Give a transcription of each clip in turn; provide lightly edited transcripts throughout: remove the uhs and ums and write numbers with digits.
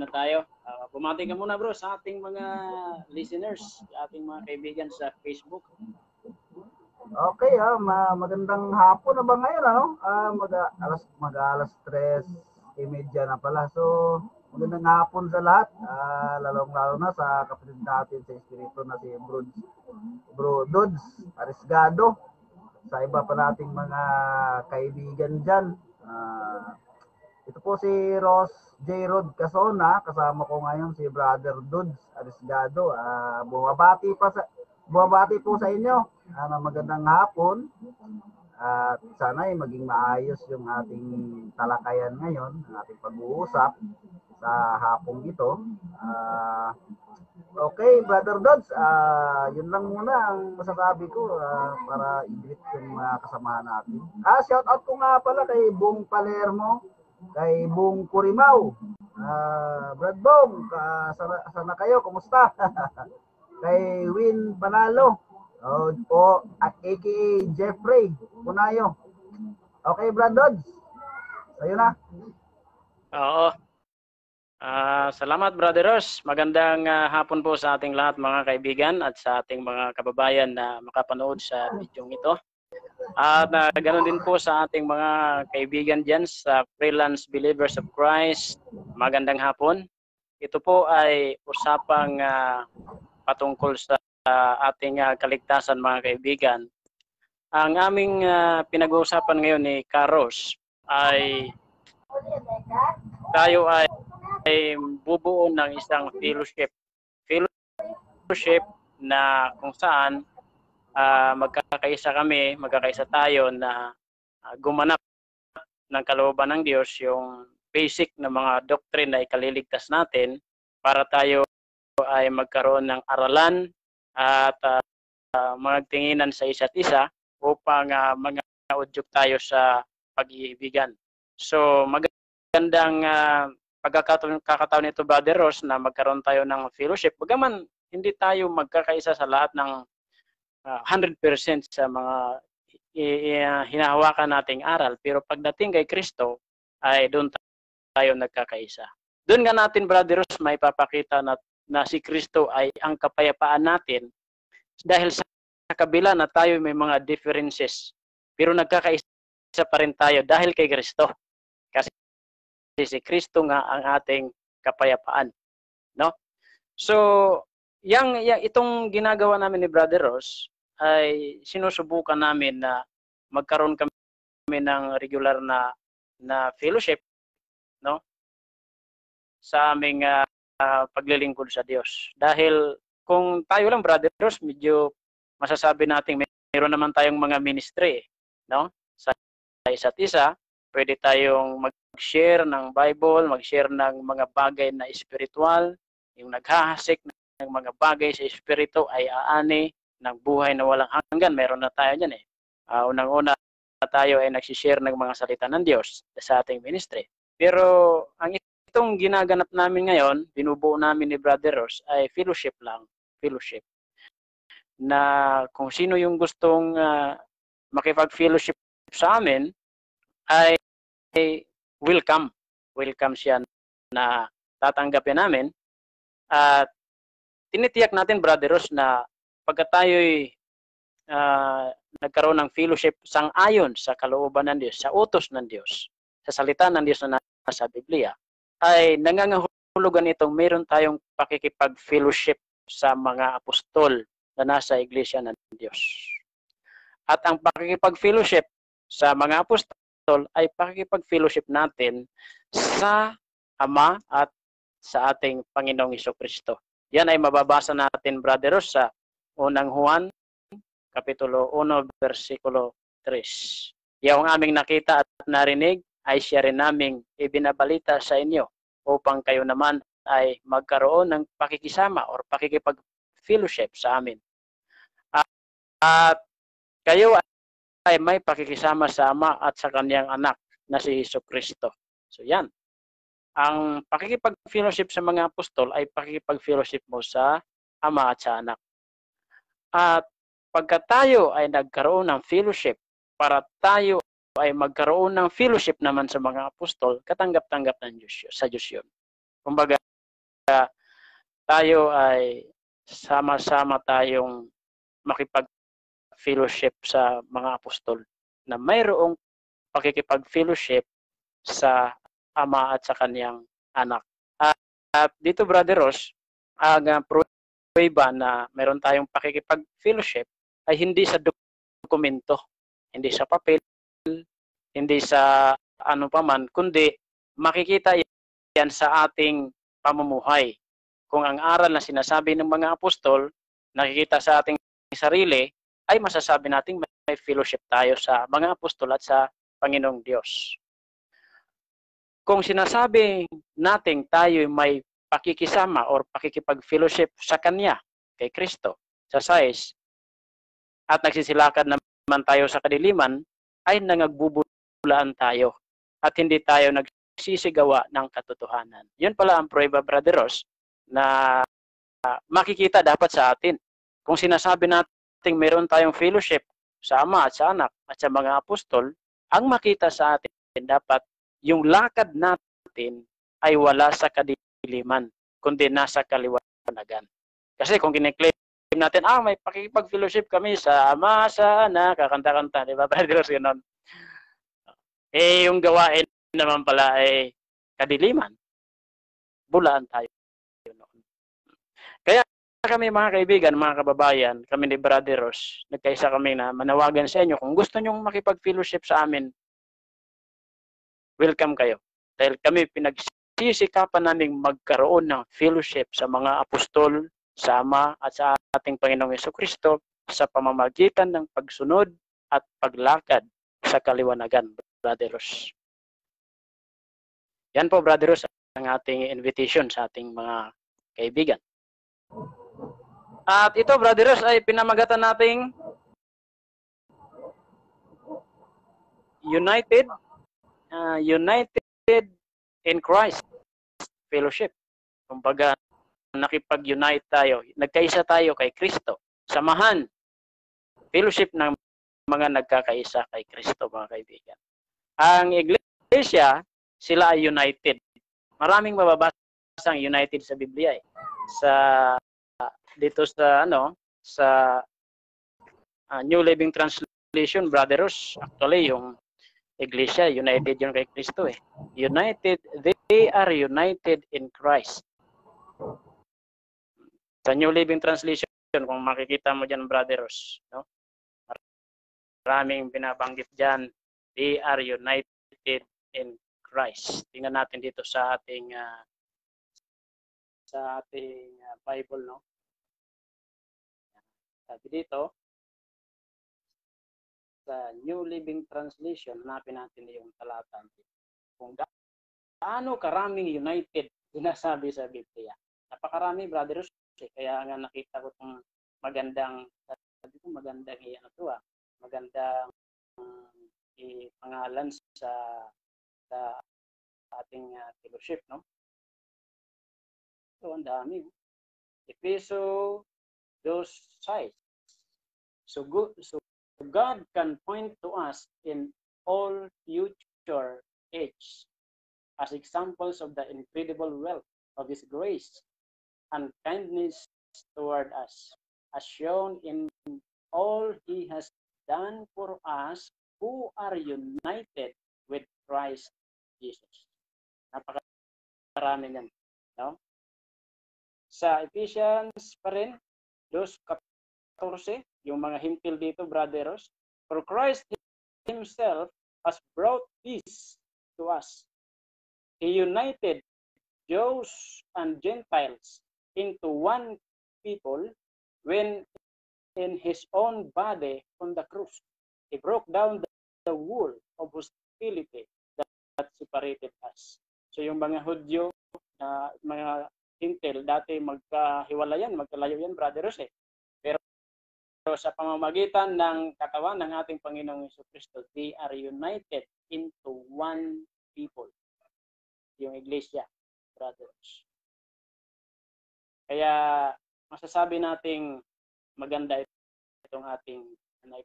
na tayo. Bumati ka muna bro sa ating mga listeners, sa ating mga kaibigan sa Facebook. Okay, magandang hapon na ba ngayon, ano? Mag-alas 3:30 na pala. So, magandang hapon sa lahat. Lalong-lalo na sa kapatid natin sa Espiritu na si Bro Dudes Arisgado. Sa iba pa nating mga kaibigan dyan. Ito po si Ross J. Rod Casona. Kasama ko ngayon si Brother Dudes Arisgado. Bumabati po sa inyo. Magandang hapon. At sana ay maging maayos yung ating talakayan ngayon, ang ating pag-uusap sa hapong ito. Okay, Brother Dodds, yun lang muna ang masasabi ko para i-greet yung mga kasamahan natin. Shout out ko nga pala kay Bong Palermo, kay Bong Curimaw. Brad Bong, sana kayo, kumusta? Kay Win Panalo, aka Jeffrey Punayo. Okay, Brad Dodds, sa'yo na. Oo. Salamat Brother Ross. Magandang hapon po sa ating lahat mga kaibigan at sa ating mga kababayan na makapanood sa video ito. At ganoon din po sa ating mga kaibigan dyan sa Freelance Believers of Christ. Magandang hapon. Ito po ay usapang patungkol sa ating kaligtasan mga kaibigan. Ang aming pinag-uusapan ngayon ni Karos ay tayo ay bubuo ng isang fellowship na kung saan magkakaisa tayo na gumanap ng kalooban ng Diyos, yung basic na mga doctrine na ikaliligtas natin para tayo ay magkaroon ng aralan at magtinginan sa isa't isa upang mag-udyok tayo sa pag-iibigan. So magandang pagkakataon nito Brother Ross na magkaroon tayo ng fellowship. Bagaman hindi tayo magkakaisa sa lahat ng 100% sa mga hinahawakan nating aral, pero pagdating kay Kristo ay doon tayo nagkakaisa. Doon nga natin Brother Ross may papakita na si Kristo ay ang kapayapaan natin dahil sa kabila na tayo may mga differences, pero nagkakaisa pa rin tayo dahil kay Kristo. Kasi si Kristo nga ang ating kapayapaan, no? So, itong ginagawa namin ni Brother Ross ay sinusubukan namin na magkaroon kami ng regular na fellowship, no? Sa aming paglilingkod sa Diyos. Dahil kung tayo lang Brother Ross, medyo masasabi natin mayroon naman tayong mga ministry, no? Sa isa't isa, pwede tayong mag-share ng Bible, mag-share ng mga bagay na espiritual, yung naghahasik ng mga bagay sa espiritu ay aani ng buhay na walang hanggan. Meron na tayo dyan eh. Unang-una tayo ay nagsishare ng mga salita ng Diyos sa ating ministry. Pero ang itong ginaganap namin ngayon, binubuo namin ni Brother Ross ay fellowship lang. Fellowship. Na kung sino yung gustong makipag-fellowship sa amin ay welcome. Welcome siya na tatanggapin namin. At tinitiyak natin Brother Ross na pagka tayo'y nagkaroon ng fellowship sang-ayon sa kalooban ng Diyos, sa utos ng Diyos, sa salita ng Diyos na nasa Biblia, ay nangangahulugan itong mayroon tayong pakikipag-fellowship sa mga apostol na nasa iglesia ng Diyos. At ang pakikipag-fellowship sa mga apostol ay pakikipag-fellowship natin sa Ama at sa ating Panginoong Hesukristo. Yan ay mababasa natin, Brother Ross, sa unang Juan, Kapitulo 1, versikulo 3. Yung aming nakita at narinig ay siya rin naming ibinabalita sa inyo upang kayo naman ay magkaroon ng pakikisama or pakikipag-fellowship sa amin. At kayo ay may pakikisama sa Ama at sa Kanyang anak na si Hesukristo. So yan. Ang pakikipag-fellowship sa mga apostol ay pakikipag-fellowship mo sa Ama at sa anak. At pagka tayo ay nagkaroon ng fellowship para tayo ay magkaroon ng fellowship naman sa mga apostol, katanggap-tanggap ng Diyos, sa Diyos yun. Kumbaga, tayo ay sama-sama tayong makipag-fellowship sa mga apostol na mayroong pakikipag-fellowship sa Ama at sa Kanyang anak. At dito, Brother Ross, ang pruweba na meron tayong pakikipag-fellowship ay hindi sa dokumento, hindi sa papel, hindi sa ano paman, kundi makikita yan sa ating pamumuhay. Kung ang aral na sinasabi ng mga apostol, nakikita sa ating sarili, ay masasabi natin may fellowship tayo sa mga apostol at sa Panginoong Diyos. Kung sinasabi natin tayo may pakikisama or pakikipag-fellowship sa Kanya, kay Kristo, sa size, at nagsisilakad naman tayo sa kadiliman, ay nangagbubulaan tayo at hindi tayo nagsisigawa ng katotohanan. Yun pala ang pruweba, Brother Ross, na makikita dapat sa atin. Kung sinasabi natin meron tayong fellowship sa Ama at sa Anak at sa mga apostol, ang makita sa atin dapat yung lakad natin ay wala sa kadiliman, kundi nasa kaliwanagan. Kasi kung kine-claim natin, may pakikipag-fellowship kami sa Ama, sa Anak, kakanta-kanta, di ba? Brother Ross, yun. Yung gawain naman pala ay kadiliman. Bulaan tayo. Kaya kami mga kaibigan, mga kababayan, kami ni Brother Ross, nagkaisa kami na manawagan sa inyo. Kung gusto nyong makipag-fellowship sa amin, welcome kayo. Dahil kami pinagsisikapan namin magkaroon ng fellowship sa mga apostol, sa Ama at sa ating Panginoong Jesucristo sa pamamagitan ng pagsunod at paglakad sa kaliwanagan, Brother Ross. Yan po, Brother Ross, ang ating invitation sa ating mga kaibigan. At ito, Brother Ross, ay pinamagatan nating United in Christ Fellowship. Kumbaga, nakipag-unite tayo, nagkaisa tayo kay Kristo. Samahan, fellowship ng mga nagkakaisa kay Kristo, mga kaibigan. Ang iglesia, sila ay united. Maraming mababasang united sa Biblia eh. Dito sa New Living Translation, Brother Ross, actually yung iglesia united yun kay Kristo eh. United, they are united in Christ. Sa New Living Translation, kung makikita mo diyan, Brother Ross, no? Maraming binabanggit diyan, they are united in Christ. Tingnan natin dito sa ating Bible, no? Sabi dito, sa New Living Translation, hanapin natin yung talata. Kung gaano karaming united sinasabi sa Biblia. Napakarami, Brother Ross. Kaya nga nakita ko itong magandang pangalan sa ating fellowship, no? So, ang dami. Efeso 2:6. So God can point to us in all future age as examples of the incredible wealth of His grace and kindness toward us, as shown in all He has done for us who are united with Christ Jesus. Napakarami yan, no? Sa Ephesians pa rin, 2:14, yung mga hintil dito, Brother Ross, for Christ Himself has brought peace to us. He united Jews and Gentiles into one people when in His own body on the cross. He broke down the wall of hostility that separated us. So yung mga Hudyo, mga hintil, dati magkahiwalayan, magkalayo yan, Brother Ross eh. Pero sa pamamagitan ng katawan ng ating Panginoong Jesucristo, they are united into one people. Yung iglesia, Brother Ross. Kaya masasabi nating maganda itong ating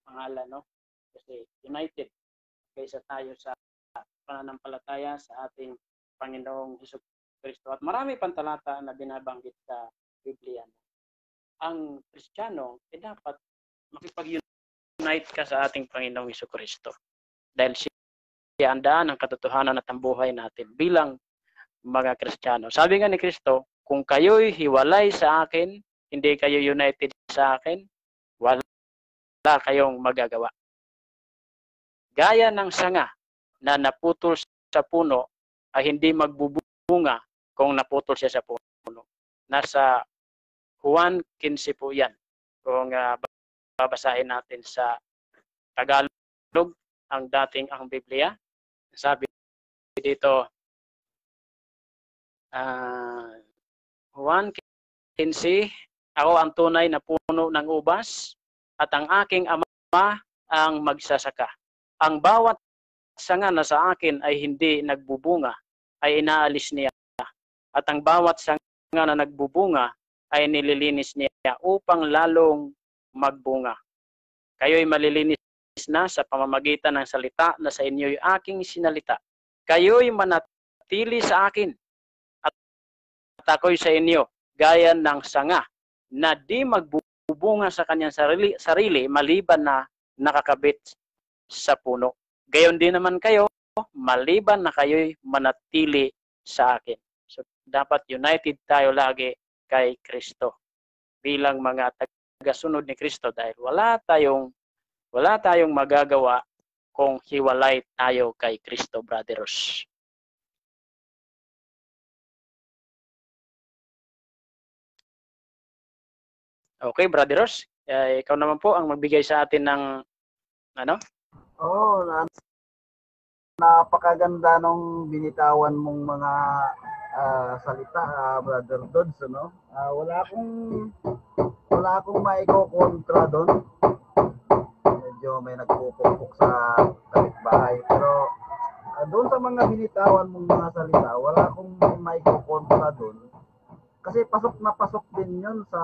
pangalan, no? Kasi united kaysa tayo sa pananampalataya sa ating Panginoong Jesucristo Kristo. At marami pang talata na binabanggit sa Biblia. Ang Kristiyano ay dapat makipag-unite ka sa ating Panginoong Jesucristo. Dahil siya ang daan, ang katotohanan at ang buhay natin bilang mga Kristiyano. Sabi nga ni Kristo, kung kayo'y hiwalay sa akin, hindi kayo united sa akin, wala kayong magagawa. Gaya ng sanga na naputol sa puno ay hindi magbubunga kung naputol siya sa puno. Nasa Juan 15 po yan. Kung babasahin natin sa Tagalog, ang Biblia, sabi dito, Juan 15, ako ang tunay na puno ng ubas at ang aking ama ang magsasaka. Ang bawat sanga na sa akin ay hindi nagbubunga, ay inaalis niya. At ang bawat sanga na nagbubunga ay nililinis niya upang lalong magbunga. Kayo'y malilinis na sa pamamagitan ng salita na sa inyo'y aking sinalita. Kayo'y manatili sa akin at ako'y sa inyo, gaya ng sanga na di magbubunga sa kanyang sarili maliban na nakakabit sa puno. Gayon din naman kayo, maliban na kayo'y manatili sa akin. So, dapat united tayo lagi kay Kristo bilang mga tagasunod ni Kristo dahil wala tayong magagawa kung hiwalay tayo kay Kristo, brothers. Okay, brothers. Ikaw naman po ang magbigay sa atin ng ano? Oo, napakaganda nung binitawan mong mga salita, Brother Dodds, no? Wala akong maiko-kontra doon. Medyo may nagpupukpok sa kapitbahay. Pero doon sa mga binitawan mong mga salita, wala akong maiko-kontra doon. Kasi pasok na pasok din yun sa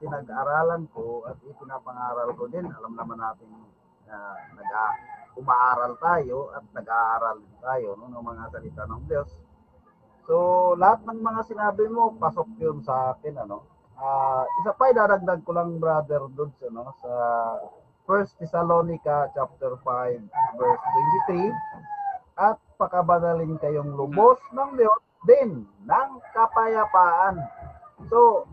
pinag-aralan ko at ipinapangaral ko din. Alam naman natin umaaral tayo at nag-aaral tayo ng mga salita ng Diyos. So, lahat ng mga sinabi mo, pasok yun sa akin, isa pa, idaragdag ko lang, Brother Dodds, sa 1 Thessalonica chapter 5, verse 23, at pakabanalin kayong lubos ng Diyos din ng kapayapaan. So,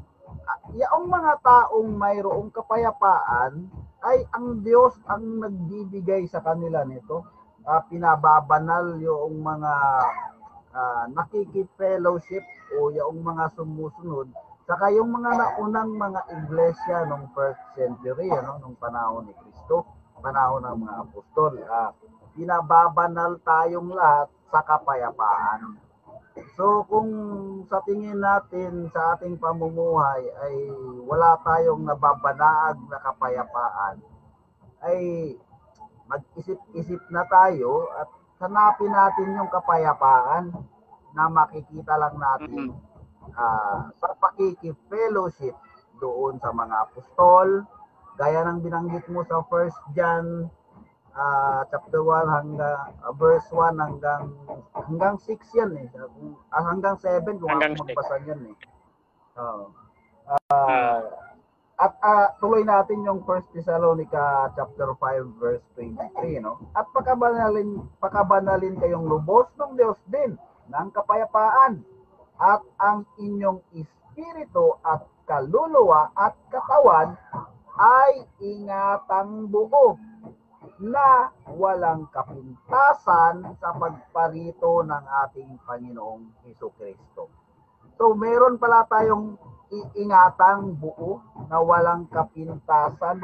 yung mga taong mayroong kapayapaan, ay ang Diyos ang nagbibigay sa kanila nito. Pinababanal yung mga nakikipellowship o yung mga sumusunod. Saka yung mga naunang mga iglesia nung first century, nung panahon ni Kristo, panahon ng mga apostol. Pinababanal tayong lahat sa kapayapaan. So kung sa tingin natin sa ating pamumuhay ay wala tayong nababanaag na kapayapaan, ay mag-isip-isip na tayo at hanapin natin yung kapayapaan na makikita lang natin sa pakikipellowship doon sa mga apostol, gaya ng binanggit mo sa 1 John chapter 1 hanggang verse 1 hanggang 6 yan eh. Hanggang 7 kung ako magbasa yan eh. At tuloy natin yung 1 Thessalonica chapter 5 verse 23, no? At pakabanalin kayong lubos ng Diyos din ng kapayapaan at ang inyong espiritu at kaluluwa at katawan ay ingatang buo na walang kapintasan sa pagparito ng ating Panginoong Jesucristo. So, meron pala tayong iingatang buo na walang kapintasan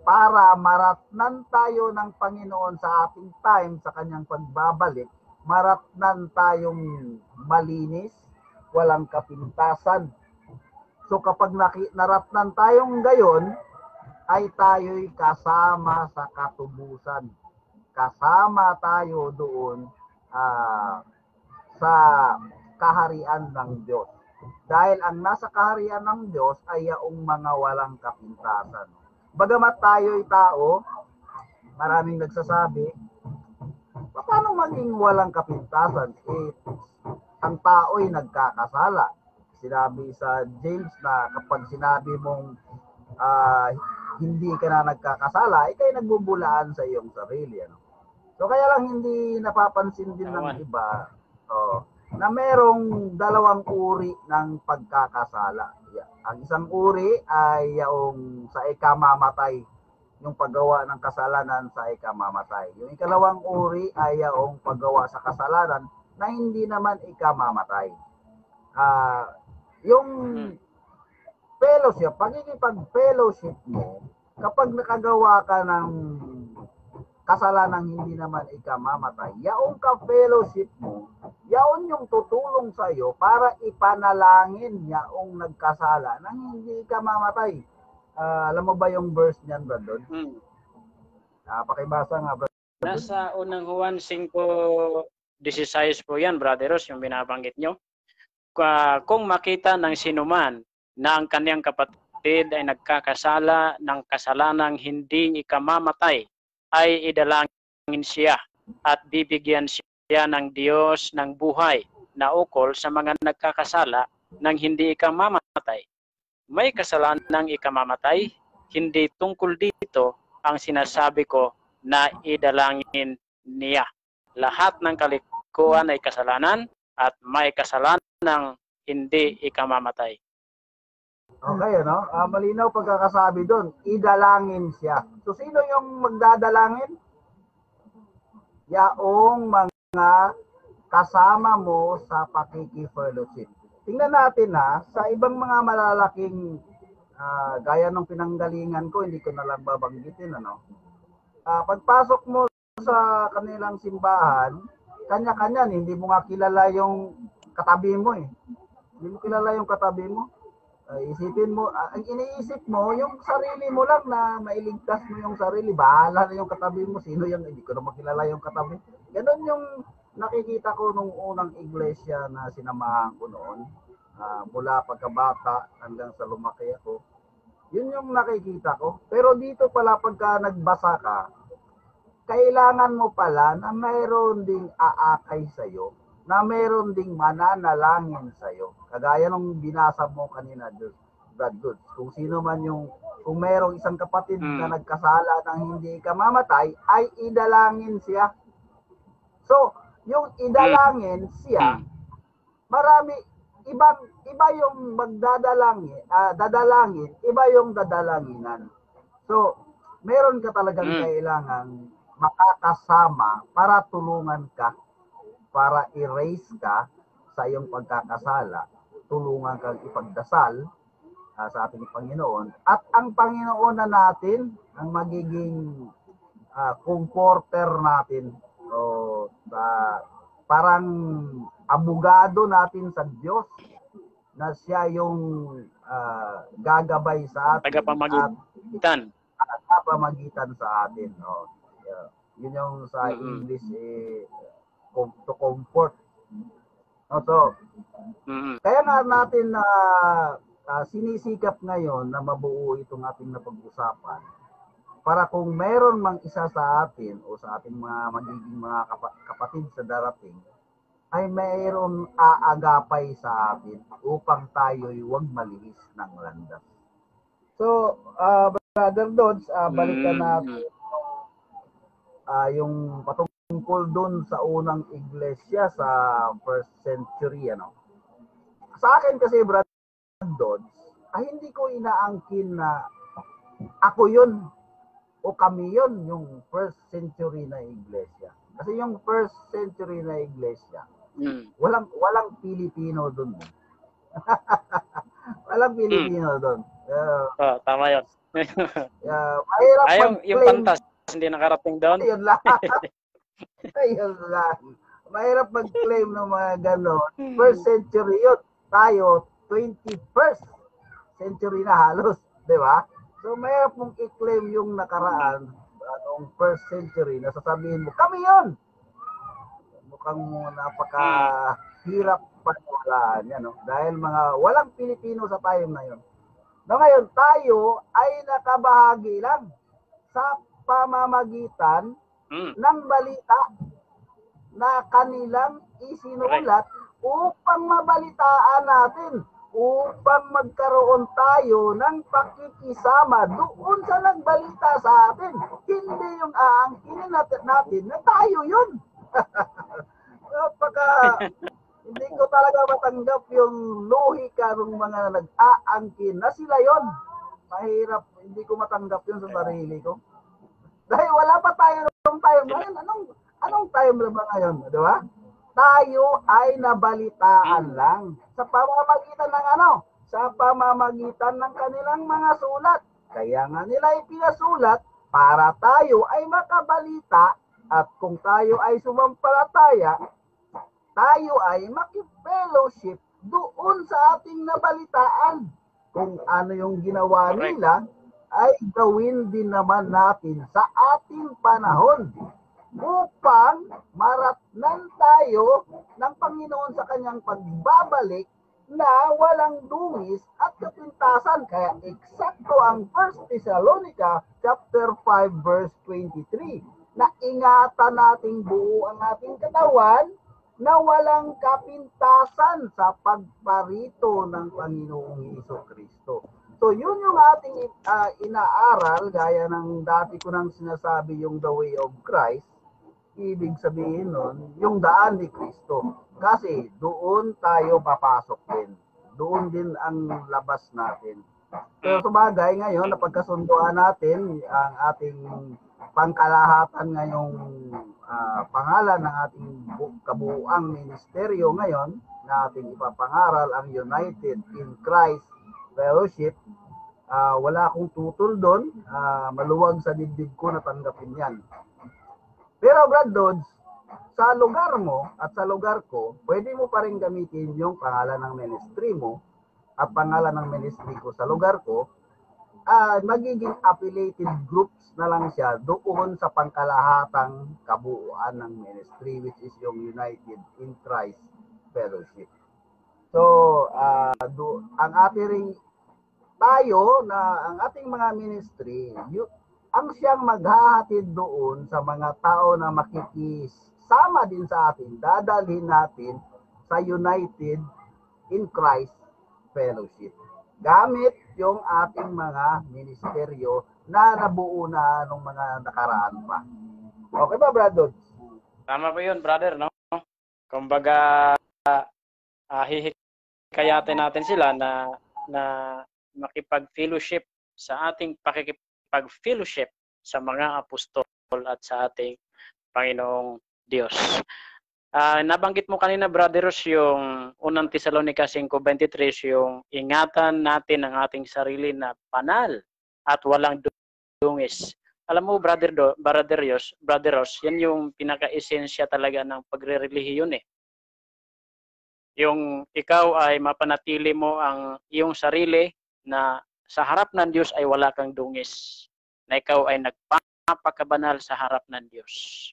para maratnan tayo ng Panginoon sa ating time, sa kanyang pagbabalik. Maratnan tayong malinis, walang kapintasan. So, kapag naratnan tayong gayon, ay tayo'y kasama sa katubusan. Kasama tayo doon sa kaharian ng Diyos. Dahil ang nasa kaharian ng Diyos ay yaong mga walang kapintasan. Bagamat tayo'y tao, maraming nagsasabi, paano maging walang kapintasan? ang tao'y nagkakasala. Sinabi sa James na kapag sinabi mong hindi ka na nagkakasala, ikay nagbubulaan sa iyong sarili. Ano? So kaya lang hindi napapansin din ng iba na merong dalawang uri ng pagkakasala. Ang isang uri ay yung sa ikamamatay, yung paggawa ng kasalanan sa ikamamatay. Yung ikalawang uri ay yung paggawa sa kasalanan na hindi naman ikamamatay. Yung fellowship, pagkikipag-fellowship mo, kapag nakagawa ka ng kasalanang hindi naman ikamamatay, yaong ka-fellowship mo, yaon yung tutulong sa iyo para ipanalangin yaong nagkasala nang hindi ikamamatay. Alam mo ba yung verse niyan, Brandon? Pakibasa nga, Brandon. Nasa unang Juan 5:16 po yan, Brother Ross, yung binabanggit nyo. Kung makita ng sinuman na ang kaniyang kapatid ay nagkakasala ng kasalanang hindi ikamamatay, ay idalangin siya at bibigyan siya ng Diyos ng buhay na ukol sa mga nagkakasala ng hindi ikamamatay. May kasalanang ikamamatay, hindi tungkol dito ang sinasabi ko na idalangin niya. Lahat ng kalikuan ay kasalanan at may kasalanang hindi ikamamatay. Okay, ano? Malinaw pagkakasabi doon, idalangin siya. So, sino yung magdadalangin? Yaong mga kasama mo sa pakikifellowship. Tingnan natin sa ibang mga malalaking gaya ng pinanggalingan ko, hindi ko na lang babanggitin, ano? Pagpasok mo sa kanilang simbahan, kanya-kanya, hindi mo nga kilala yung katabi mo eh. Hindi mo kilala yung katabi mo. Isipin mo, ang iniisip mo, yung sarili mo lang na mailigtas mo yung sarili. Bahala na yung katabi mo. Sino yung, hindi ko na makilala yung katabi. Ganon yung nakikita ko nung unang iglesia na sinamahan ko noon. Mula pagkabata hanggang sa lumaki ako. Yun yung nakikita ko. Pero dito pala pagka nagbasa ka, kailangan mo pala na mayroon ding aakay sa'yo, na mayroon ding mananalangin sa'yo. Kagaya nung binasa mo kanina, Brad Goods. Kung sino man yung, kung mayroong isang kapatid na nagkasala ng hindi ikamamatay, ay idalangin siya. So, yung idalangin siya, marami, iba yung dadalangin, iba yung dadalanginan. So, meron ka talagang kailangan makakasama para tulungan ka, para i-raise ka sa iyong pagkakasala, tulungan kang ipagdasal sa ating Panginoon, at ang Panginoon na natin ang magiging comforter natin, o parang abogado natin sa Diyos, na siya yung gagabay sa atin, tagapamagitan sa atin. Yun yung sa English to comfort. So, kaya nga natin na sinisikap ngayon na mabuo itong ating napag-usapan para kung meron mang isa sa atin o sa ating mga magiging mga kapatid sa darating, ay mayroon aagapay sa atin upang tayo'y huwag malihis ng landas. So, Brother Dodds, balikan natin yung patungkol doon sa unang iglesia sa first century, ano. Sa akin kasi, Brother Dodds, hindi ko inaangkin na ako yun o kami yun yung first century na iglesia. Kasi yung first century na iglesia, walang Pilipino doon. Walang Pilipino doon. Tama yun. Mahirap yung pantas hindi nakarating doon. Ayun lang. Ayun lang. Mahirap mag-claim ng mga gano'n. First century yun. Tayo, 21st century na halos. Di ba? So, mahirap mong i-claim yung nakaraan noong first century na sasabihin mo, kami yun! Mukhang napakahirap paniwalaan yan. No? Dahil mga walang Pilipino sa time na yun. Na ngayon, tayo ay nakabahagi lang sa pamamagitan ng balita na kanilang isinulat upang mabalitaan natin, upang magkaroon tayo ng pakikisama doon sa nagbalita sa atin. Hindi yung aangkinin natin na tayo yun. Pagka hindi ko talaga matanggap yung lohika ng mga nag-aangkin na sila yon. Mahirap, hindi ko matanggap yun sa sarili ko. Dahil wala pa tayo nung time ngayon. Anong time na ba ngayon? Di ba? Tayo ay nabalitaan lang sa pamamagitan ng ano? Sa pamamagitan ng kanilang mga sulat. Kaya nga nila ipinasulat para tayo ay makabalita at kung tayo ay sumampalataya, tayo ay makipellowship doon sa ating nabalitaan. Kung ano yung ginawa nila, ay gawin din naman natin sa ating panahon upang maratnan tayo ng Panginoon sa kanyang pagbabalik na walang dungis at kapintasan. Kaya eksakto ang 1 Thessalonica chapter 5 verse 23 na ingatan nating buo ang ating katawan na walang kapintasan sa pagparito ng Panginoong Hesukristo. So yun yung ating inaaral, gaya ng dati ko nang sinasabi yung the way of Christ. Ibig sabihin nun, yung daan ni Kristo. Kasi doon tayo papasok din. Doon din ang labas natin. So sabagay ngayon, napagkasunduan natin ang ating pangkalahatan ngayong pangalan ng ating kabuuang ministeryo ngayon na ating ipapangaral ang United in Christ Fellowship. Wala akong tutol doon. Maluwag sa dibdib ko na tanggapin yan. Pero Brad Dodds, sa lugar mo at sa lugar ko, pwede mo pa rin gamitin yung pangalan ng ministry mo at pangalan ng ministry ko sa lugar ko. Magiging affiliated groups na lang siya doon sa pangkalahatang kabuuan ng ministry, which is yung United in Christ Fellowship. So, ang ating tayo na ang ating mga ministry, ang siyang maghahatid doon sa mga tao na makikisama din sa atin, dadalhin natin sa United in Christ Fellowship. Gamit yung ating mga ministeryo na nabuo na nung mga nakaraan pa. Okay ba, Brad Dodds? Tama po yun, brother, no? Kumbaga, hihikayatin natin sila na makipag-fellowship sa ating pakikipag-fellowship sa mga apostol at sa ating Panginoong Diyos. Nabanggit mo kanina, Brother Ross, yung unang Thessalonica 5:23, yung ingatan natin ang ating sarili na banal at walang dungis. Alam mo, Brother Ross, yan yung pinaka-esensya talaga ng pagre-relihiyon eh. Yung ikaw ay mapanatili mo ang iyong sarili na sa harap ng Diyos ay wala kang dungis. Na ikaw ay nagpapakabanal sa harap ng Diyos.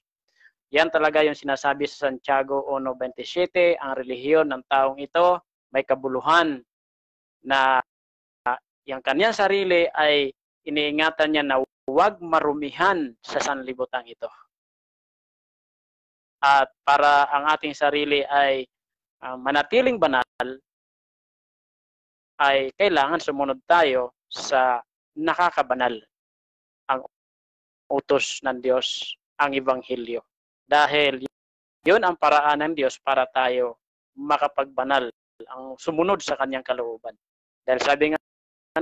Yan talaga yung sinasabi sa Santiago 1:27, ang relihiyon ng taong ito may kabuluhan na yung kanyang sarili ay iniingatan niya na huwag marumihan sa sanlibutan ito. At para ang ating sarili ay manatiling banal, ay kailangan sumunod tayo sa nakakabanal, ang utos ng Diyos, ang Ebanghelyo. Dahil yun ang paraan ng Diyos para tayo makapagbanal, ang sumunod sa kanyang kalooban. Dahil sabi nga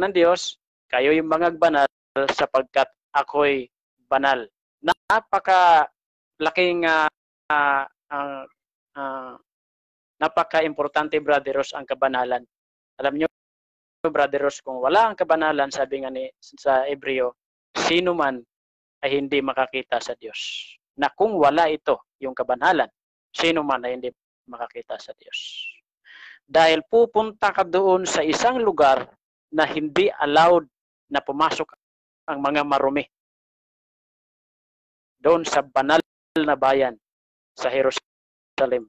ng Diyos, kayo yung mga banal sapagkat ako'y banal. Napaka-laking napaka-importante, Brother Ross, ang kabanalan. Alam nyo, Brother Ross, kung wala ang kabanalan, sabi nga sa Hebreo, sino man ay hindi makakita sa Diyos. Na kung wala ito, yung kabanalan, sino man ay hindi makakita sa Diyos. Dahil pupunta ka doon sa isang lugar na hindi allowed na pumasok ang mga marumi. Doon sa banal na bayan sa Jerusalem.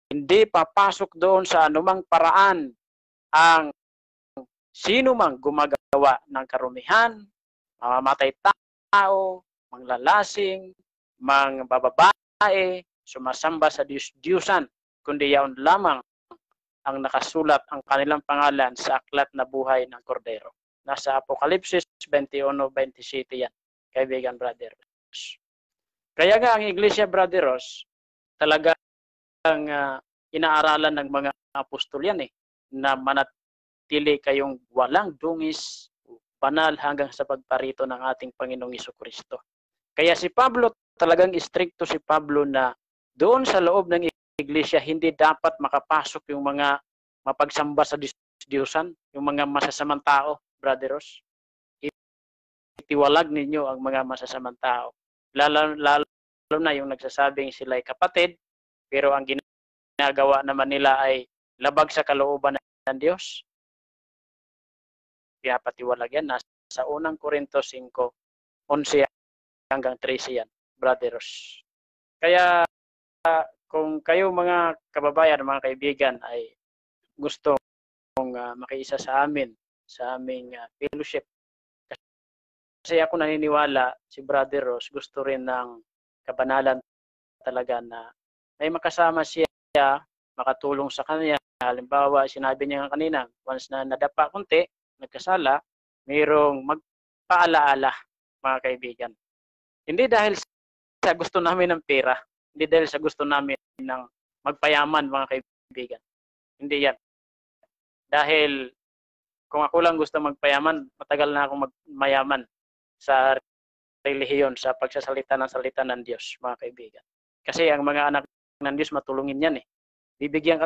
Hindi papasok doon sa anumang paraan ang sino mang gumagawa ng karumihan, mamamatay tao, manglalasing, mangbababae, sumasamba sa Diyos-Diyusan. kundi yaon lamang ang nakasulat ang kanilang pangalan sa aklat na buhay ng Kordero. Nasa Apokalipsis 21:27 yan, kaibigan Brother Ross. Kaya nga ang Iglesia, Brother Ross, talagang inaaralan ng mga apostol yan na manatili kayong walang dungis, banal hanggang sa pagparito ng ating Panginoong Jesucristo. Kaya si Pablo, talagang istrikto si Pablo na doon sa loob ng iglesia, hindi dapat makapasok yung mga mapagsamba sa Diyosan, yung mga masasamang tao, Brother Ross. Itiwalag ninyo ang mga masasamang tao. Lalo na yung nagsasabing sila ay kapatid, pero ang ginagawa naman nila ay labag sa kalooban ng Diyos. Kaya patiwalag yan. Nasa unang Korintos 5:11 hanggang 13 yan, Brother Ross. Kaya kung kayo mga kababayan, mga kaibigan ay gusto mong makiisa sa amin, sa aming fellowship. Kasi ako naniniwala, si Brother Ross gusto rin ng kabanalan talaga na may makasama siya, makatulong sa kanya. Halimbawa, sinabi niya kanina, once na nadapa kunti, nagkasala, mayroong magpaalaala, mga kaibigan. Hindi dahil sa gusto namin ng pera, hindi dahil sa gusto namin ng magpayaman, mga kaibigan. Hindi yan. Dahil kung ako lang gusto magpayaman, matagal na akong mayaman sa relihiyon, sa pagsasalita ng salita ng Diyos, mga kaibigan. Kasi ang mga anak ng Diyos, matulungin yan Bibigyan ka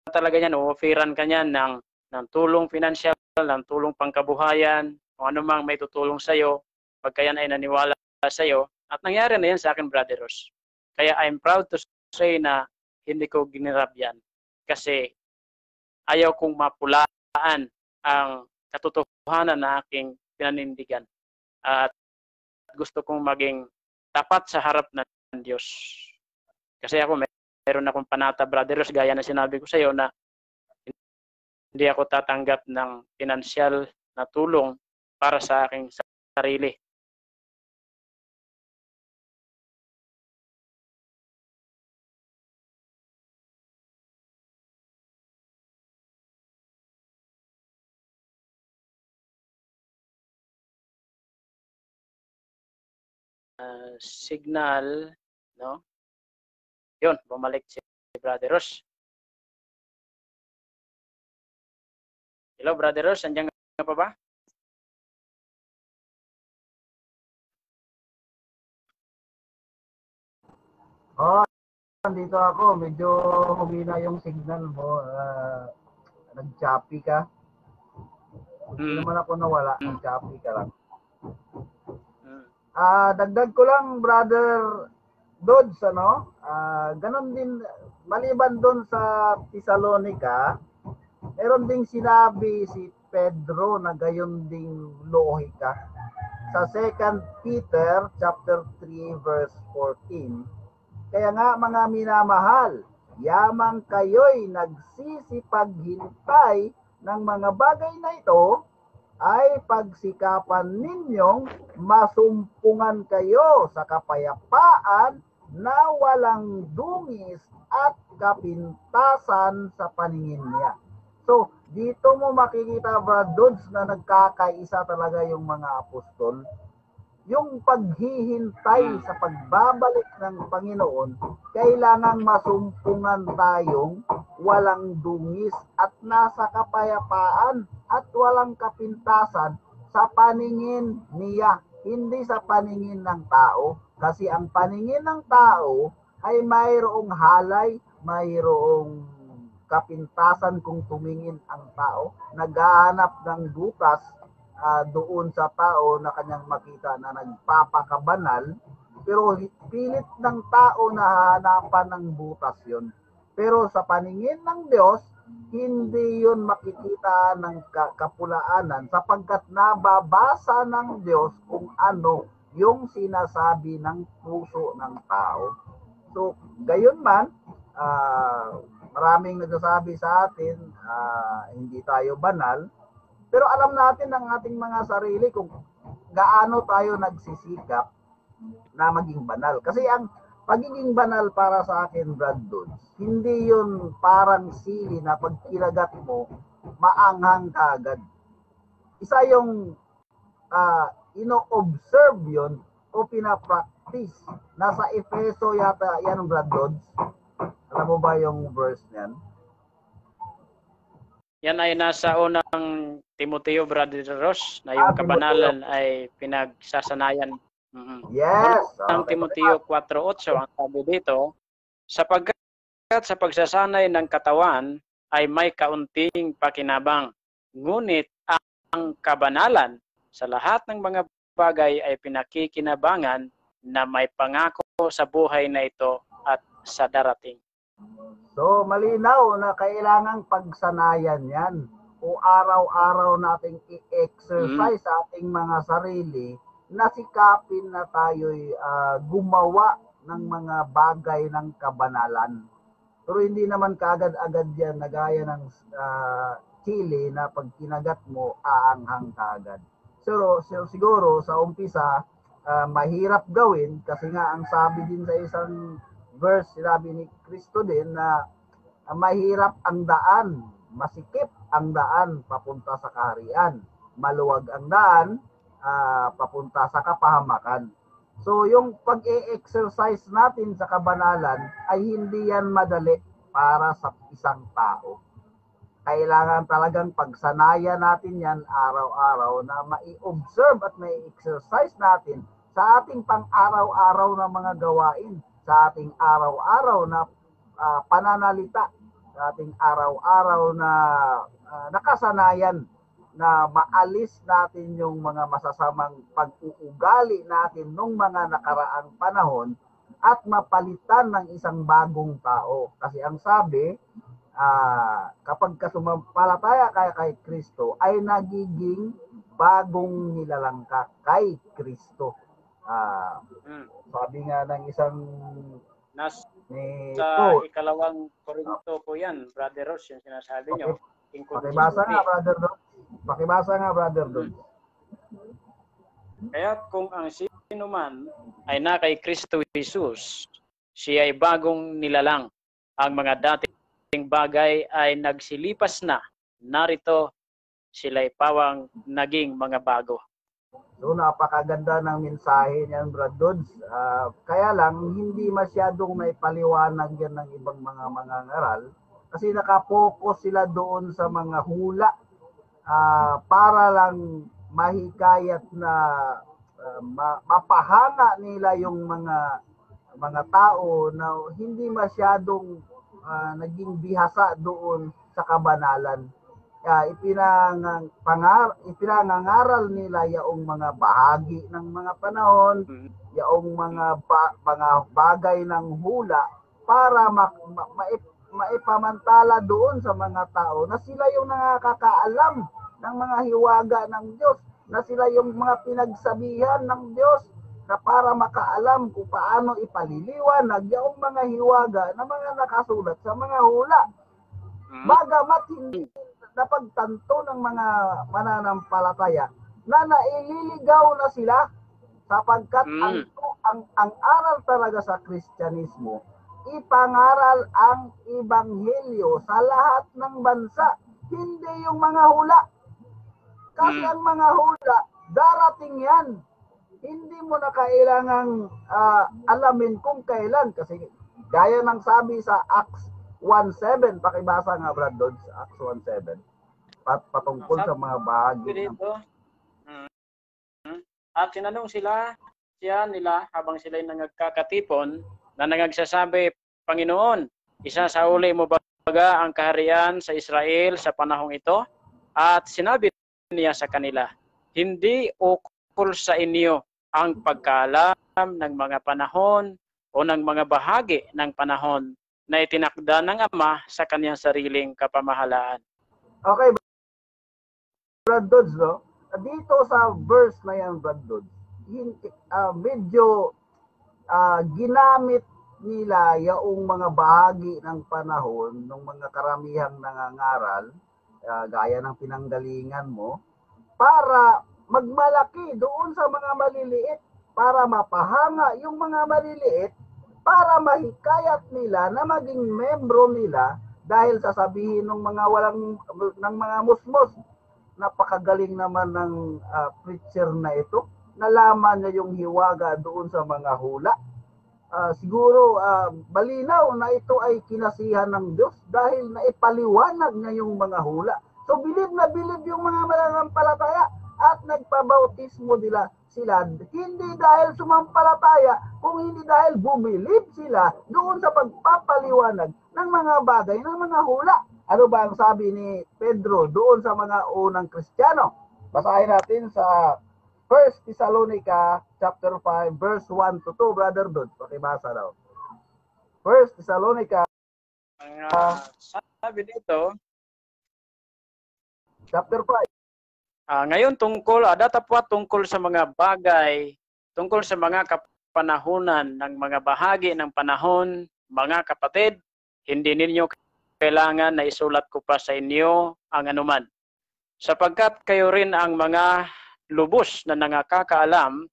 talaga yan, o-offeran ka yan ng tulong financial, ng tulong pangkabuhayan, o anumang may tutulong sa'yo, pagka yan ay naniwala sa'yo. At nangyari na yan sa akin, Brother Ross. Kaya I'm proud to say na hindi ko ginirab yan. Kasi ayaw kong mapulaan ang katotohanan na aking pinanindigan. At gusto kong maging tapat sa harap ng Diyos. Kasi ako, meron akong panata, Brother Ross, gaya na sinabi ko sa iyo na hindi ako tatanggap ng financial na tulong para sa aking sarili. Signal, no? Yun, bumalik si Brother Ross. Hello, Brother Ross, andyan ka pa ba? Dito ako. Medyo humina yung signal mo. Nag-choppy ka. Hindi naman ako nawala. Nag-choppy ka lang. Dagdag ko lang, Brother Dodds, ganon din, maliban doon sa Thessalonica, meron ding sinabi si Pedro na gayon ding lohika. Sa 2 Peter chapter 3 verse 14, kaya nga mga minamahal, yamang kayo'y nagsisipaghintay ng mga bagay na ito, ay pagsikapan ninyong masumpungan kayo sa kapayapaan na walang dungis at kapintasan sa paningin niya. So, dito mo makikita, Brad Dodds, na nagkakaisa talaga yung mga apostol. Yung paghihintay sa pagbabalik ng Panginoon, kailangang masumpungan tayong walang dungis at nasa kapayapaan at walang kapintasan sa paningin niya, hindi sa paningin ng tao. Kasi ang paningin ng tao ay mayroong halay, mayroong kapintasan kung tumingin ang tao, naghahanap ng butas doon sa tao na kanyang makita na nagpapakabanal, pero pilit ng tao na hanapan ng butas yon. Pero sa paningin ng Diyos, hindi yun makikita ng kapulaanan sapagkat nababasa ng Diyos kung ano yung sinasabi ng puso ng tao. So, gayon man, maraming nagsasabi sa atin, hindi tayo banal, pero alam natin ng ating mga sarili kung gaano tayo nagsisikap na maging banal. Kasi ang pagiging banal para sa akin, Brad Dudes, hindi yun parang sili na pag kinagat mo, maanghang ka agad. Isa yung ino-observe yun o pinapractice. Nasa Efeso yata yan, Brad Dudes. Alam mo ba yung verse niyan? Yan ay nasa unang Timoteo, Brother Ross, na yung kabanalan ay pinagsasanayan. Yes. Unang Timoteo 4:8, ang sabi dito, sapagkat sa pagsasanay ng katawan ay may kaunting pakinabang, ngunit ang kabanalan sa lahat ng mga bagay ay pinakikinabangan na may pangako sa buhay na ito at sa darating. So, malinaw na kailangang pagsanayan yan o araw-araw nating i-exercise sa ating mga sarili na sikapin na tayo'y gumawa ng mga bagay ng kabanalan. Pero hindi naman kaagad-agad yan na gaya ng chili na pag kinagat mo, aanghang kaagad. So, siguro sa umpisa, mahirap gawin kasi nga ang sabi din sa isang verse, sinabi ni Kristo din na mahirap ang daan, masikip ang daan papunta sa kaharian, maluwag ang daan papunta sa kapahamakan. So yung pag-e-exercise natin sa kabanalan ay hindi yan madali para sa isang tao. Kailangan talagang pagsanayan natin yan araw-araw na mai-observe at mai-exercise natin sa ating pang-araw-araw na mga gawain, sa ating araw-araw na pananalita, sa ating araw-araw na nakasanayan na maalis natin yung mga masasamang pag-uugali natin nung mga nakaraang panahon at mapalitan ng isang bagong tao. Kasi ang sabi, kapag sumampalataya kaya kay Kristo, ay nagiging bagong nilalang ka kay Kristo. Sabi nga ng isang sa ikalawang Korinto po yan, Brother Ross, yung sinasabi nyo. Pakibasa nga, Brother Ross. Pakibasa nga, Brother Ross. Kaya kung ang sino man ay na kay Kristo Jesus, siya ay bagong nilalang. Ang mga dating bagay ay nagsilipas na. Narito, sila ay pawang naging mga bago. So napakaganda ng mensahe niyan, Brad Dudes. Kaya lang hindi masyadong naipaliwanag yan ng ibang mga mangangaral kasi nakapokus sila doon sa mga hula para lang mahikayat na mapahanga nila yung mga tao na hindi masyadong naging bihasa doon sa kabanalan. Ipinangangaral nila yung mga bahagi ng mga panahon, yung mga bagay ng hula para maipamantala doon sa mga tao na sila yung nakakaalam ng mga hiwaga ng Diyos, na sila yung mga pinagsabihan ng Diyos na para makaalam kung paano ipaliliwanag yung mga hiwaga na mga nakasulat sa mga hula. Bagamat hindi napagtanto ng mga mananampalataya na naililigaw na sila sapagkat ang aral talaga sa Kristyanismo, ipangaral ang ebanghelyo sa lahat ng bansa, hindi yung mga hula. Kasi ang mga hula, darating yan. Hindi mo na kailangang alamin kung kailan. Kasi gaya ng sabi sa Acts 1:7, pakibasa nga Brad Dodds, Acts 1:7. Patungkol sa mga bahagi dito. At sinanong siya nila habang sila'y nagkakatipon na nagsasabi, Panginoon, isasauli mo baga ang kaharian sa Israel sa panahong ito? At sinabi niya sa kanila, hindi ukol sa inyo ang pagkaalam ng mga panahon o ng mga bahagi ng panahon na itinakda ng Ama sa kanyang sariling kapamahalaan. Okay, Brad Dodds, no? Dito sa verse na yan, Brad Dodds, medyo ginamit nila yung mga bahagi ng panahon ng mga karamihang nangangaral, gaya ng pinanggalingan mo, para magmalaki doon sa mga maliliit, para mapahanga yung mga maliliit, para mahikayat nila na maging membro nila dahil sasabihin ng mga musmos, napakagaling naman ng preacher na ito. Nalaman niya yung hiwaga doon sa mga hula. Siguro malinaw na ito ay kinasihan ng Diyos dahil naipaliwanag niya yung mga hula. So bilib na bilib yung mga mananampalataya at nagpabautismo sila hindi dahil sumampalataya, kung hindi dahil bumilib sila doon sa pagpapaliwanag ng mga bagay, ng mga hula. Ano ba ang sabi ni Pedro doon sa mga unang Kristiyano? Basahin natin sa 1 Thessalonica chapter 5 verse 1 to 2, Brother Dod. Pakibasa daw. 1 Thessalonica sabi dito, chapter 5. Ngayon tungkol sa mga bagay, tungkol sa mga kapanahunan ng mga bahagi ng panahon, mga kapatid, hindi ninyo kailangan na isulat ko pa sa inyo ang anuman. Sapagkat kayo rin ang mga lubos na nangakakaalam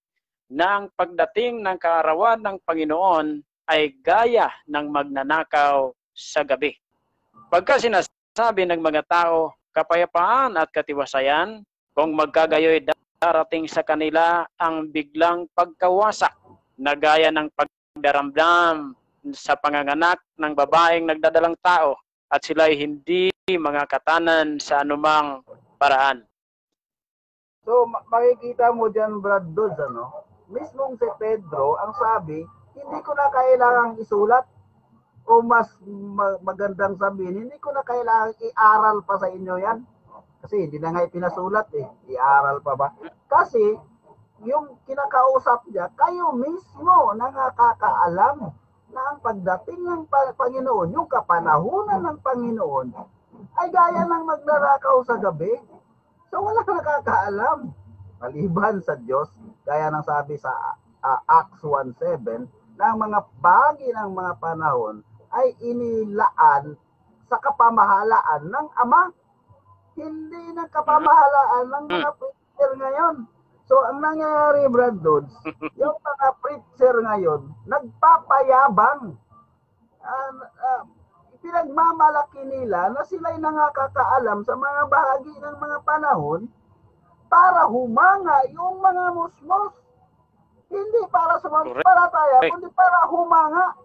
na ang pagdating ng kaarawan ng Panginoon ay gaya ng magnanakaw sa gabi. Pagka sinasabi ng mga tao, kapayapaan at katiwasayan, kung magkagayoy darating sa kanila ang biglang pagkawasak na gaya ng pagdaramdam sa panganganak ng babaeng nagdadalang tao at sila ay hindi mga katanan sa anumang paraan. So makikita mo dyan, Brad Dodds, mismong si Pedro ang sabi, hindi ko na kailangang isulat o mas magandang sabihin, hindi ko na kailangang i-aral pa sa inyo yan. Kasi hindi na nga pinasulat i-aral pa ba? Kasi yung kinakausap niya, kayo mismo nakakaalam na ang pagdating ng Panginoon, yung kapanahunan ng Panginoon, ay gaya ng magnanakaw sa gabi. So wala nakakaalam. Maliban sa Diyos, gaya ng sabi sa Acts 1:7, na ang mga bahagi ng mga panahon ay inilaan sa kapamahalaan ng Ama. Hindi na kapamahalaan ng mga preacher ngayon. So, ang nangyayari, Brad Dodds, yung mga preacher ngayon, nagpapayabang. Pinagmamalaki nila na sila'y nakakaalam sa mga bahagi ng mga panahon para humanga yung mga musmos. Hindi para sumampalataya, kundi para humanga.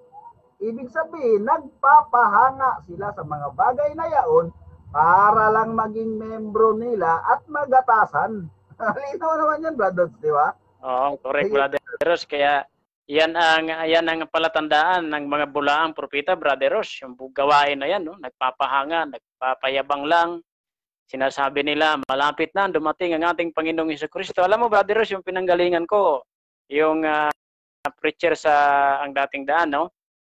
Ibig sabihin, nagpapahanga sila sa mga bagay na yaon para lang maging membro nila at magatasan. Linaw naman yan, Brad Dodds, di ba? Oo, correct, Brother Ross. Kaya yan ang palatandaan ng mga bulaang propeta, Brother Ross. Yung gawain na yan, nagpapahanga, nagpapayabang lang. Sinasabi nila, malapit na, dumating ang ating Panginoong Jesucristo. Alam mo, Brother Ross, yung pinanggalingan ko, yung preacher sa ang dating daan,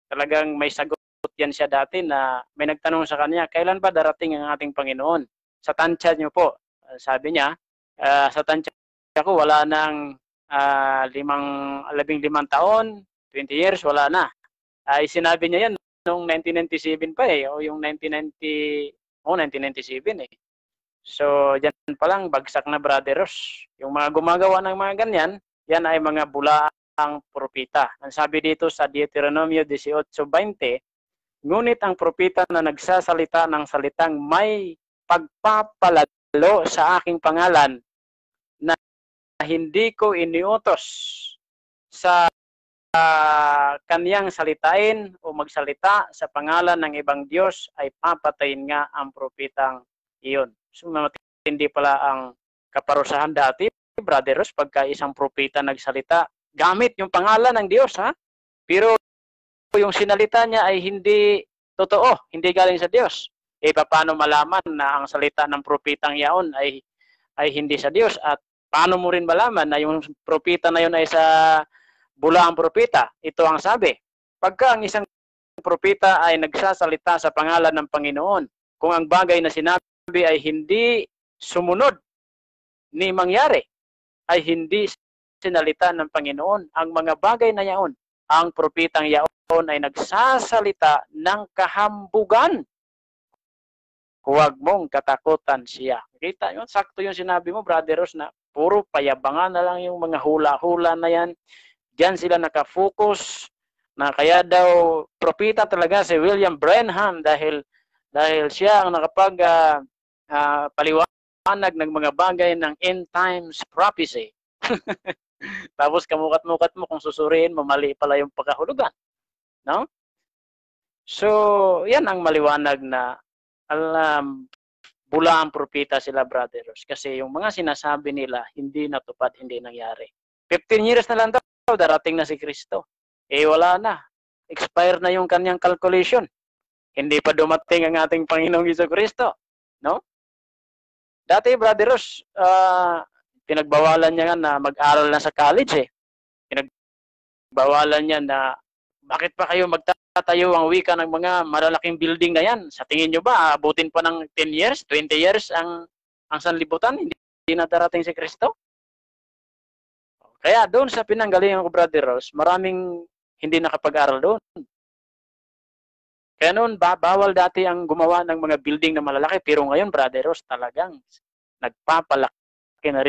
talagang may sagot yan siya dati na may nagtanong sa kanya, kailan ba darating ang ating Panginoon? Sa tansya niyo po, sabi niya, sa tansya ko wala nang 15 taon, 20 years, wala na. Sinabi niya yan noong 1997 pa o yung 1997 eh. So, dyan pa lang, bagsak na, Brother Ross. Yung mga gumagawa ng mga ganyan, yan ay mga bulaang propeta. Ang sabi dito sa Deuteronomio 18:20, ngunit ang propeta na nagsasalita ng salitang may pagpapalalo sa aking pangalan na hindi ko iniutos sa kaniyang salitain o magsalita sa pangalan ng ibang Diyos ay papatayin nga ang propetang iyon. So matindi pala ang kaparusahan dati, Brother Ross, pagka isang propeta nagsalita gamit yung pangalan ng Diyos, pero yung sinalita niya ay hindi totoo, hindi galing sa Diyos. Paano malaman na ang salita ng propetang yaon ay hindi sa Diyos? At paano mo rin malaman na yung propeta na yun ay sa bulaang propeta? Ito ang sabi. Pagka ang isang propeta ay nagsasalita sa pangalan ng Panginoon, kung ang bagay na sinabi ay hindi sumunod ni mangyari, ay hindi sinalita ng Panginoon, ang mga bagay na yaon, ang propetang yaon ay nagsasalita ng kahambugan. Huwag mong katakutan siya. Kita yun? Sakto yung sinabi mo, Brother Ross, na puro payabangan na lang yung mga hula-hula na yan. Diyan sila nakafocus Na kaya daw propeta talaga si William Branham dahil siya ang paliwanag ng mga bagay ng end times prophecy. Tapos kamukat-mukat mo kung susuriin mo, mali pala yung pagkahulugan. No? So, yan ang maliwanag na alam, bula ang propeta sila, brothers. Kasi yung mga sinasabi nila, hindi natupad, hindi nangyari. 15 years na lang daw, darating na si Kristo. Eh, wala na. Expire na yung kanyang calculation. Hindi pa dumating ang ating Panginoong Jesucristo. No? Dati, brothers, pinagbawalan niya nga na mag-aral na sa college eh. Pinagbawalan niya na bakit pa kayo magtatayo ang wika ng mga malalaking building na yan? Sa tingin nyo ba, abutin pa ng 10 years, 20 years ang sanlibutan? Hindi na darating si Kristo? Kaya doon sa pinanggalingan ko, Brother Ross, maraming hindi nakapag-aral doon. Kaya noon, bawal dati ang gumawa ng mga building na malalaki. Pero ngayon, Brother Ross, talagang nagpapalaki na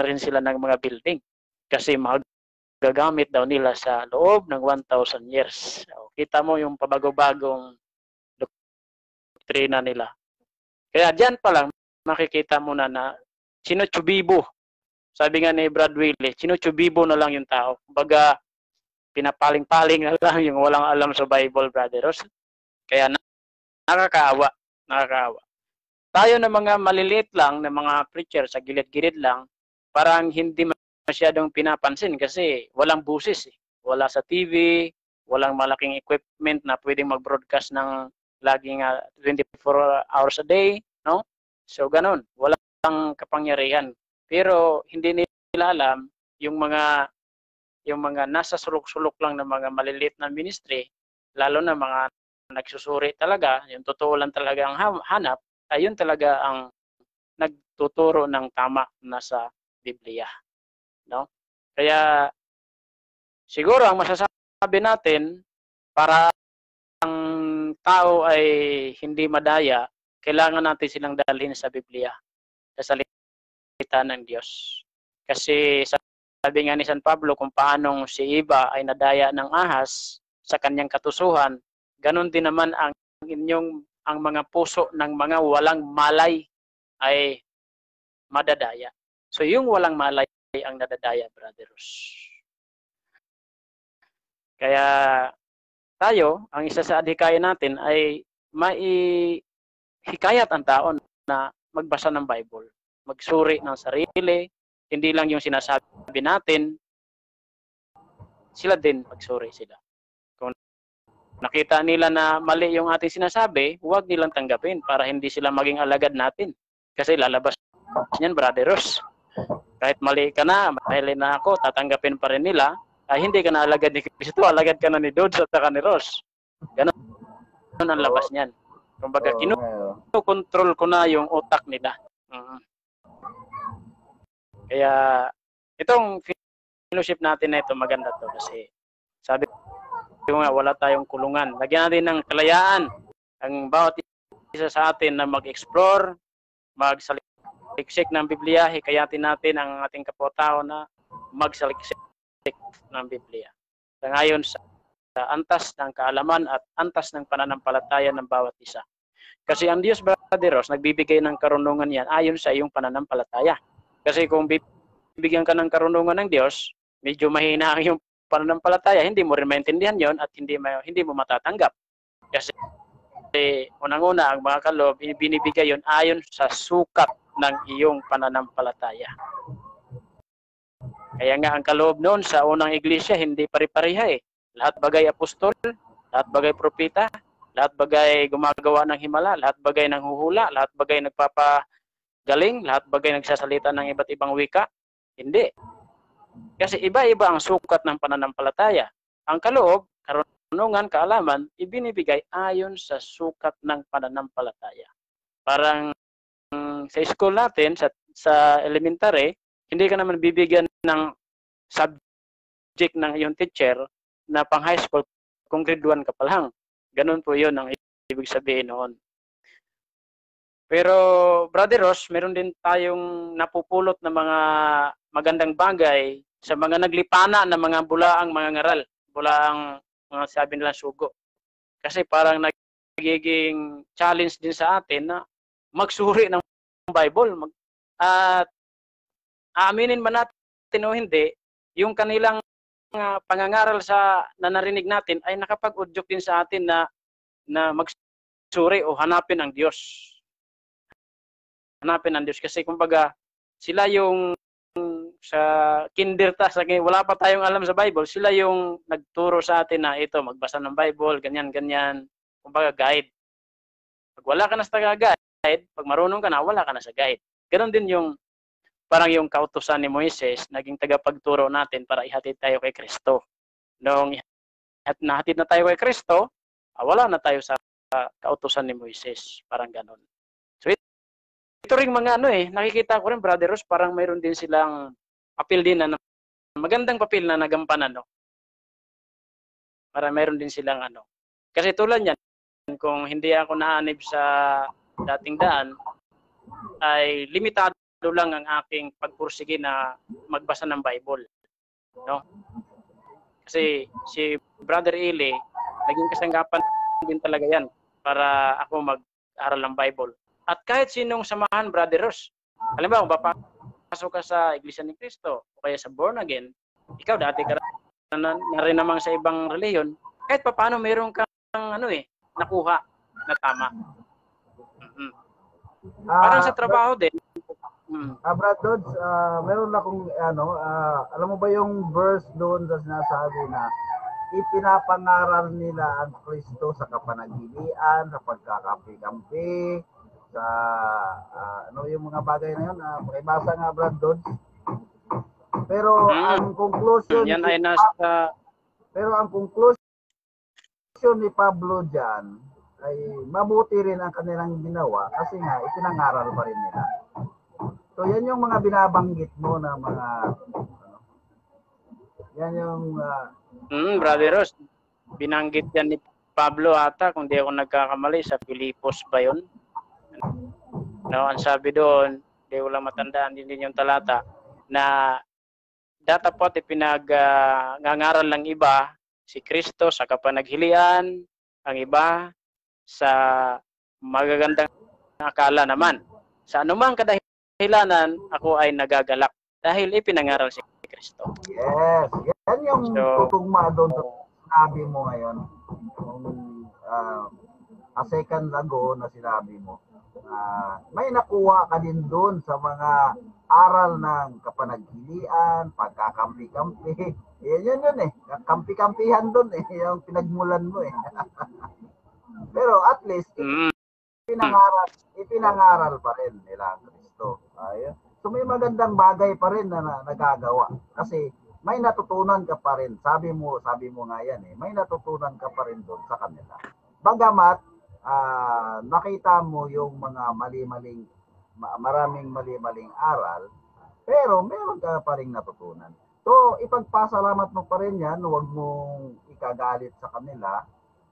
rin sila ng mga building. Kasi magagamit daw nila sa loob ng 1,000 years. So, kita mo yung pabago-bagong doktrina nila. Kaya dyan pa lang, makikita mo na sinutsubibo. Sabi nga ni Brad Willie, sinutsubibo na lang yung tao. Kumbaga, pinapaling-paling na lang yung walang alam sa Bible, brothers. Kaya nakakaawa. Tayo na mga maliliit lang, na mga preacher sa gilid-gilid lang, parang hindi masyadong pinapansin kasi walang busis. Wala sa TV, walang malaking equipment na pwedeng mag-broadcast ng laging 24 hours a day. No? So, ganun. Walang kapangyarihan. Pero hindi nila alam yung mga nasa sulok-sulok lang ng mga maliliit na ministry, lalo na mga nagsusuri talaga, yung totoo lang talaga ang hanap, ayun talaga ang nagtuturo ng tama na sa Biblia. No? Kaya siguro ang masasabi natin para ang tao ay hindi madaya, kailangan natin silang dalhin sa Biblia, sa salita ng Diyos. Kasi sabi nga ni San Pablo kung paanong si Eva ay nadaya ng ahas sa kanyang katusuhan, ganon din naman ang mga puso ng mga walang malay ay madadaya. So yung walang malay ang nadadaya, brothers. Kaya tayo, ang isa sa adhikain natin ay maihikayat ang tao na magbasa ng Bible, magsuri ng sarili, hindi lang yung sinasabi natin, sila din magsuri sila. Kung nakita nila na mali yung ating sinasabi, huwag nilang tanggapin para hindi sila maging alagad natin. Kasi lalabas niyan, Brother Ross. Kahit mali ka na, mali na ako, tatanggapin pa rin nila, hindi ka na alagad ni Kristo, alagad ka na ni Dodds at saka ni Ross. Ganun ang labas niyan. Kumbaga, kinukontrol ko na yung utak nila. Kaya itong fellowship natin na ito maganda to kasi sabi ko nga wala tayong kulungan. Lagyan natin ng kalayaan ang bawat isa sa atin na mag-explore, magsaliksik ng Biblia, hikayatin natin ang ating kapwa-tao na magsaliksik ng Biblia. Ngayon sa antas ng kaalaman at antas ng pananampalataya ng bawat isa. Kasi ang Diyos, Brother Ross, nagbibigay ng karunungan yan ayon sa iyong pananampalataya. Kasi kung bibigyan ka ng karunungan ng Diyos, medyo mahina ang iyong pananampalataya, hindi mo rin maintindihan yon at hindi mo matatanggap. Kasi unang-una, ang mga kaloob, binibigay yon ayon sa sukat ng iyong pananampalataya. Kaya nga ang kaloob noon sa unang iglesia, hindi pare-pareha eh. Lahat bagay apostol, lahat bagay propeta, lahat bagay gumagawa ng himala, lahat bagay ng huhula, lahat bagay nagpapagaling, lahat bagay nagsasalita ng iba't ibang wika. Hindi. Kasi iba-iba ang sukat ng pananampalataya. Ang kaloob, karunungan, kaalaman, ibinibigay ayon sa sukat ng pananampalataya. Parang sa school natin, sa elementary, hindi ka naman bibigyan ng subject ng iyong teacher na pang high school kung grade 1 ka pa lang. Ganun po yun ang ibig sabihin noon. Pero, Brother Ross, meron din tayong napupulot na mga magandang bagay sa mga naglipana na mga bulaang mga ngaral. wala ang mga sabi nila sugo. Kasi parang nagiging challenge din sa atin na magsuri ng Bible. At aaminin man natin o hindi, yung kanilang pangangaral na narinig natin ay nakapag-udyok din sa atin na magsuri o hanapin ang Diyos. Hanapin ang Diyos kasi kumbaga sila yung sa kinderta, wala pa tayong alam sa Bible, sila yung nagturo sa atin na ito, magbasa ng Bible, ganyan. Kumbaga guide. Pag wala ka na sa guide, pag marunong ka na, wala ka na sa guide. Ganon din yung parang yung kautusan ni Moises, naging tagapagturo natin para ihatid tayo kay Kristo. Nung nahatid na tayo kay Kristo, wala na tayo sa kautusan ni Moises. Parang ganon. So ito ring mga nakikita ko rin, Brother Ross, parang mayroon din silang papel din na magandang papel na nagampanan, no? Para mayroon din silang Kasi tulad yan, kung hindi ako naanib sa dating daan, ay limitado lang ang aking pagpursige na magbasa ng Bible, no? Kasi si Brother Eli, naging kasanggapan din talaga yan para ako mag-aral ng Bible. At kahit sinong samahan, Brother Ross, halimbawa, papasok ka sa Iglesia ni Cristo o kaya sa born again, ikaw dati ka na rin namang sa ibang reliyon, kahit paano meron kang nakuha na tama. Parang sa trabaho din. Brad Dodds, meron akong alam mo ba yung verse doon sa sinasabi na ipinapangaral nila ang Kristo sa kapanagilian, sa pagkakampi-kampi, sa yung mga bagay na yun, pakibasa nga, Brad Dodds. Pero ang conclusion yan ay nasa ni Pablo dyan ay mabuti rin ang kanilang ginawa kasi nga ipinangaral pa rin nila. So yan yung mga binabanggit mo na mga yan yung Brother Ross, binanggit yan ni Pablo ata, kung di ako nagkakamali, sa Filipos ba yun? No, ang sabi doon, di ko lang matandaan din yung talata, na datapot ipinagngangaral ng iba si Kristo sa kapanaghilian, ang iba sa magagandang akala naman. Sa anumang kadahilanan, ako ay nagagalak dahil ipinangaral si Kristo. Yes, yan yung tutugma doon sa sinabi mo ngayon. A second ago na sinabi mo. May nakuha ka din doon sa mga aral ng kapanaghilian, pagkakampi-kampi. Yan yun kampi-kampihan doon yung pinagmulan mo Pero at least ipinangaral pa rin nila ang Kristo. Ayun. So may magandang bagay pa rin na nagagawa kasi may natutunan ka pa rin. Sabi mo nga yan may natutunan ka pa rin doon sa kanila. Bagamat nakita mo yung mga maraming mali-maling aral, pero meron ka pa rin natutunan. So ipagpasalamat mo pa rin yan, huwag mong ikagalit sa kanila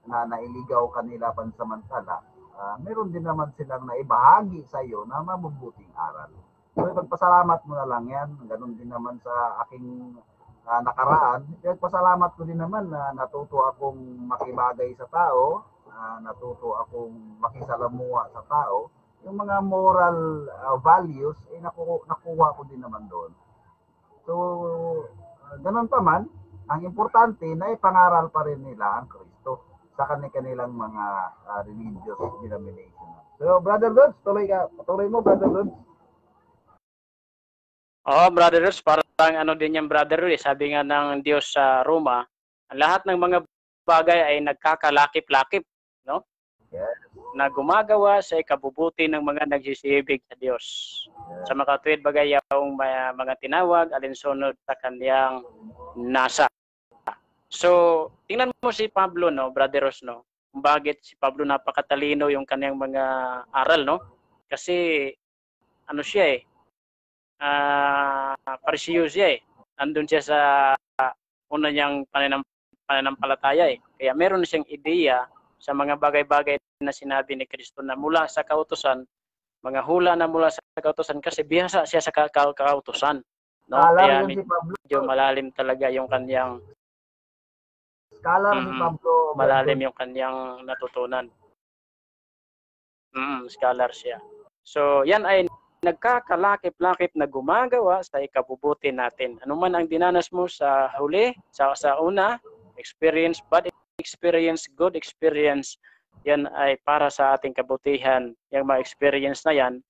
na nailigaw kanila pansamantala. Meron din naman silang naibahagi sa iyo na mabubuting aral. So ipagpasalamat mo na lang yan. Ganun din naman sa aking nakaraan. Ipagpasalamat ko din naman na natuto akong makibagay sa tao, natuto akong makisalamuha sa tao. Yung mga moral values, nakuha ko din naman doon. So, ganun pa man, ang importante na ipangaral pa rin nila ang Kristo sa kanilang mga religious denomination. So, Brother Dodds, patuloy mo, Brother Dodds. Brother Dodds, parang din yung Brother Dodds, sabi nga ng Diyos sa Roma, ang lahat ng mga bagay ay nagkakalakip-lakip, no? Yes. Na gumagawa sa ikabubuti ng mga nagsisibig sa Diyos. Yes. Sa makatuwid bagay yung mga tinawag, alinsunod sa kaniyang nasa. So, tingnan mo si Pablo, no, Brother Ross, no? Kung bakit si Pablo napakatalino yung kaniyang mga aral, no? Kasi, siya Pariseo siya Andun siya sa una niyang pananampalataya Kaya meron siyang ideya sa mga bagay-bagay na sinabi ni Kristo na mula sa kautusan, mga hula na mula sa kautusan kasi bihasa siya sa kautusan. No? Kaya medyo malalim talaga yung kanyang Scholar si Pablo. Malalim yung kanyang natutunan. Scholar siya. So, yan ay nagkakalakip-lakip na gumagawa sa ikabubuti natin. Ano man ang dinanas mo sa huli, sa una, experience, bad experience, good experience, yan ay para sa ating kabutihan. Yung mga experience na yan,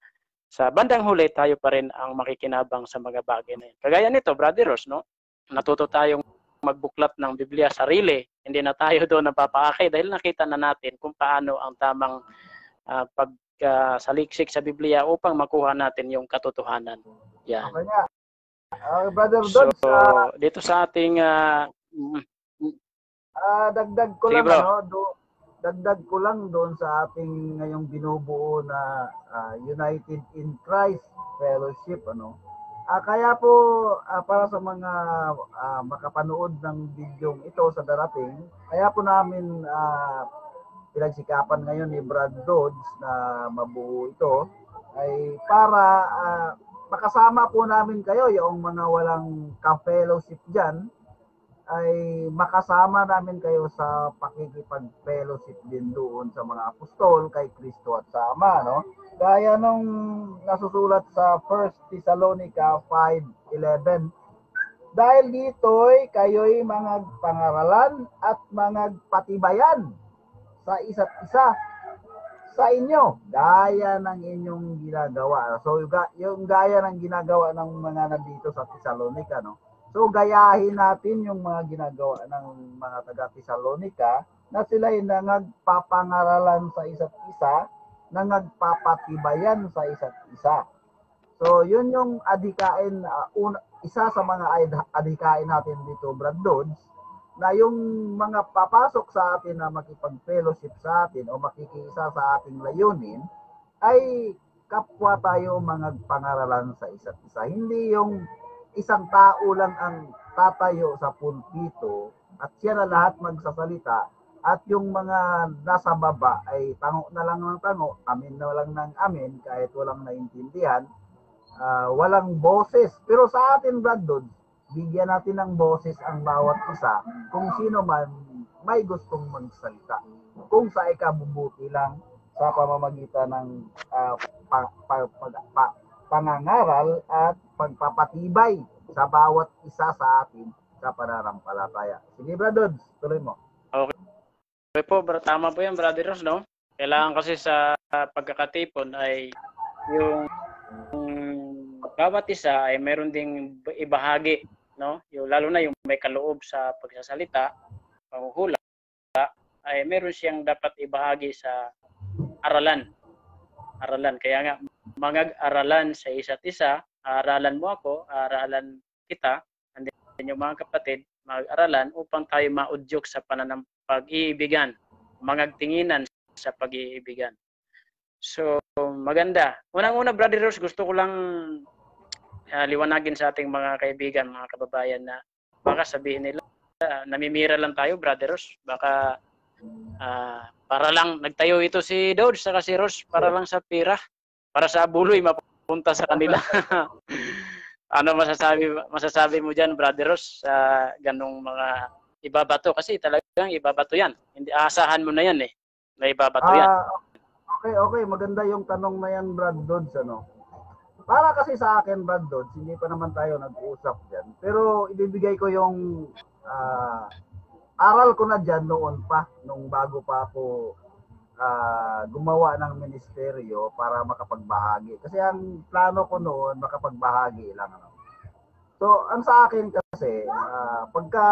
sa bandang huli, tayo pa rin ang makikinabang sa mga bagay na yan. Kagaya nito, Brother Ross, no? Natuto tayong magbuklat ng Biblia sarili. Hindi na tayo doon napapaakay dahil nakita na natin kung paano ang tamang pagsaliksik sa Biblia upang makuha natin yung katotohanan. Yan. Brother So, Dodds, dito sa ating dagdag ko sige, lang bro. Dagdag ko lang doon sa ating ngayong binubuo na United in Christ Fellowship, ano. Kaya po para sa mga makapanood ng video ito sa darating, kaya po namin pinagsikapan ngayon ni Brad Dodds na mabuo ito ay para makasama po namin kayo, yung mga walang ka-fellowship dyan, ay makasama namin kayo sa pakikipag-fellowship din doon sa mga apostol kay Kristo at sa Ama, no? Gaya nung nasusulat sa 1 Thessalonica 5:11, dahil dito'y kayo'y mga pangaralan at mga patibayan sa isa't isa sa inyo, gaya ng inyong ginagawa. So, yung gaya ng ginagawa ng mga nandito sa Thessalonica, no? So, gayahin natin yung mga ginagawa ng mga taga-Thessalonica na sila'y nangagpapangaralan sa isa't isa, nangagpapatibayan sa isa't isa. So, yun yung adhikain, isa sa mga adhikain natin dito, Brad Dodds, na yung mga papasok sa atin na makipag-fellowship sa atin o makikiisa sa ating layunin, ay kapwa tayo mangagpangaralan sa isa't isa. Hindi yung isang tao lang ang tatayo sa pulpito at siya na lahat magsasalita at yung mga nasa baba ay tango na lang ng tango, amin na lang ng amin kahit walang naintindihan, walang boses. Pero sa atin, Brad Dodds, bigyan natin ng boses ang bawat isa kung sino man may gustong magsalita. Kung sa ikabubuti lang sa pamamagitan ng pangangaral at pagpapatibay sa bawat isa sa atin sa pananampalataya. Sige, Brad Dodds, tuloy mo. Okay po, tama po yan, Brother Ross, no? Kailangan kasi sa pagkakatipon ay yung bawat isa ay meron ding ibahagi, no? Yung, lalo na yung may kaloob sa pagsasalita, panghuhula, ay meron siyang dapat ibahagi sa aralan. Kaya nga, mangag-aralan sa isa't isa, aralan mo ako, aralan kita, and then yung mga kapatid, mag-aralan upang tayo maudyok sa pag-iibigan, mangagtinginan sa pag-iibigan. So, maganda. Unang-una, Brother Ross, gusto ko lang liwanagin sa ating mga kaibigan, mga kababayan na baka sabihin nila, namimira lang tayo, Brother Ross. Baka para lang nagtayo ito si Dodds saka si Ross para lang sa pira, para sa buloy mapunta sa kanila. Ano masasabi mo diyan, Brother Ross, sa ganung mga ibabato? Kasi talagang ibabato yan. Hindi aasahan mo na yan eh. Na ibabato yan. Okay. Maganda yung tanong na yan, Brad Dodds, ano. Para kasi sa akin, Brad Dodds, hindi pa naman tayo nag-uusap dyan. Pero ibibigay ko yung aral ko na dyan noon pa, nung bago pa ako gumawa ng ministeryo para makapagbahagi. Kasi ang plano ko noon, makapagbahagi lang. Ano. So, ang sa akin kasi, pagka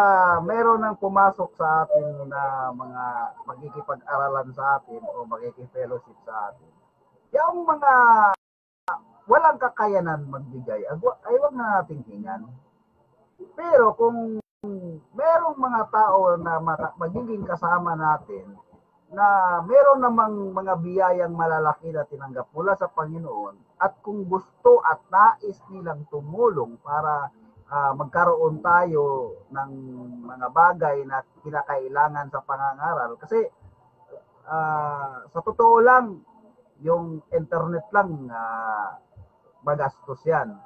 meron ng pumasok sa atin na mga magkikipag-aralan sa atin o magkikipag-fellowship sa atin, yung mga walang kakayanan magbigay, ay wag na nating hingan. Pero kung merong mga tao na magiging kasama natin na meron namang mga biyayang malalaki na tinanggap mula sa Panginoon at kung gusto at nais nilang tumulong para magkaroon tayo ng mga bagay na kinakailangan sa pangangaral kasi sa totoo lang yung internet lang magastos yan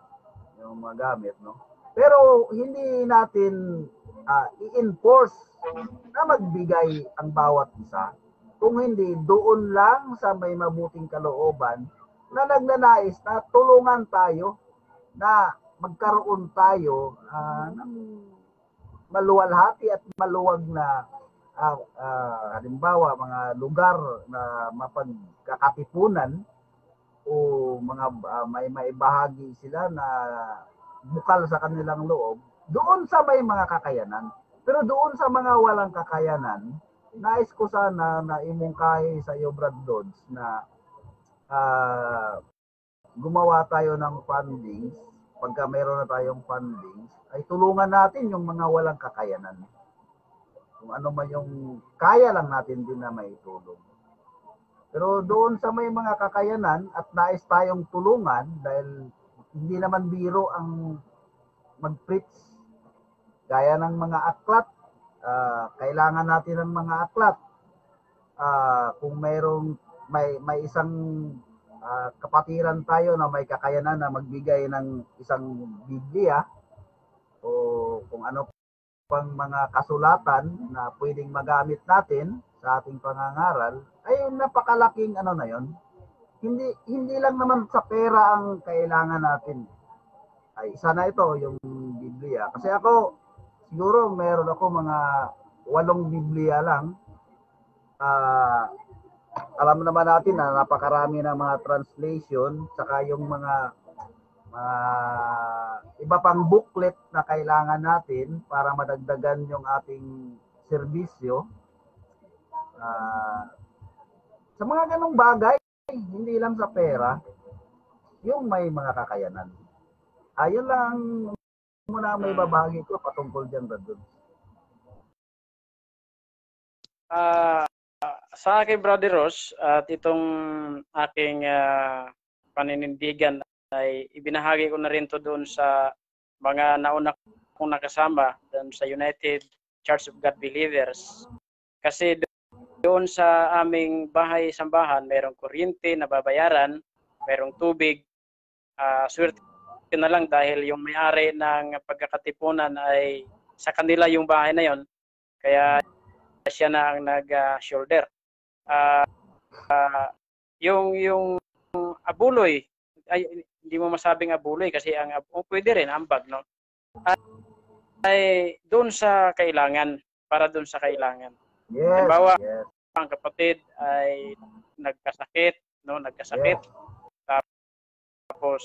yung mga gamit, no? Pero hindi natin i-enforce na magbigay ang bawat isa. Kung hindi, doon lang sa may mabuting kalooban na nagnanais na tulungan tayo, na magkaroon tayo ng maluwalhati at maluwag na halimbawa mga lugar na mapagkakatipunan o mga may maibahagi sila na bukal sa kanilang loob, doon sa may mga kakayanan. Pero doon sa mga walang kakayanan, nais ko sana na imungkahi sa iyo, Brad Dodds, na gumawa tayo ng fundings. Pagka mayroon na tayong fundings, ay tulungan natin yung mga walang kakayanan. Kung ano man yung kaya lang natin din na maitulong. Pero doon sa may mga kakayanan at nais tayong tulungan, dahil hindi naman biro ang mag-preach. Gaya ng mga aklat, kailangan natin ng mga aklat. Kung may isang kapatiran tayo na may kakayanan na magbigay ng isang Biblia o kung ano pang mga kasulatan na pwedeng magamit natin sa ating pangangaral, ay napakalaking ano na yon. Hindi lang naman sa pera ang kailangan natin. Ay isa na ito, yung Biblia. Kasi ako, siguro meron ako mga 8 Biblia lang. Alam naman natin na napakarami ng mga translation, saka yung mga iba pang booklet na kailangan natin para madagdagan yung ating serbisyo. Sa mga ganong bagay, hindi lang sa pera, yung may mga kakayanan. Ayun lang muna may babagi ko patungkol dyan, Brad. Sa akin, Brother Ross, at itong aking paninindigan ay ibinahagi ko na rin to doon sa mga nauna kong nakasama doon sa United Church of God Believers. Kasi doon sa aming bahay-sambahan, mayroong kuryente na babayaran, mayroong tubig. Swerte na lang dahil yung may-ari ng pagkakatipunan ay sa kanila yung bahay na yon. Kaya siya na ang nag-shoulder. Yung abuloy, ay hindi mo masabing abuloy kasi pwede rin ambag, no? Ay doon sa kailangan, para doon sa kailangan. Yes, halimbawa, yes. Ang kapatid ay nagkasakit, no? Nagkasakit. Yes. Tapos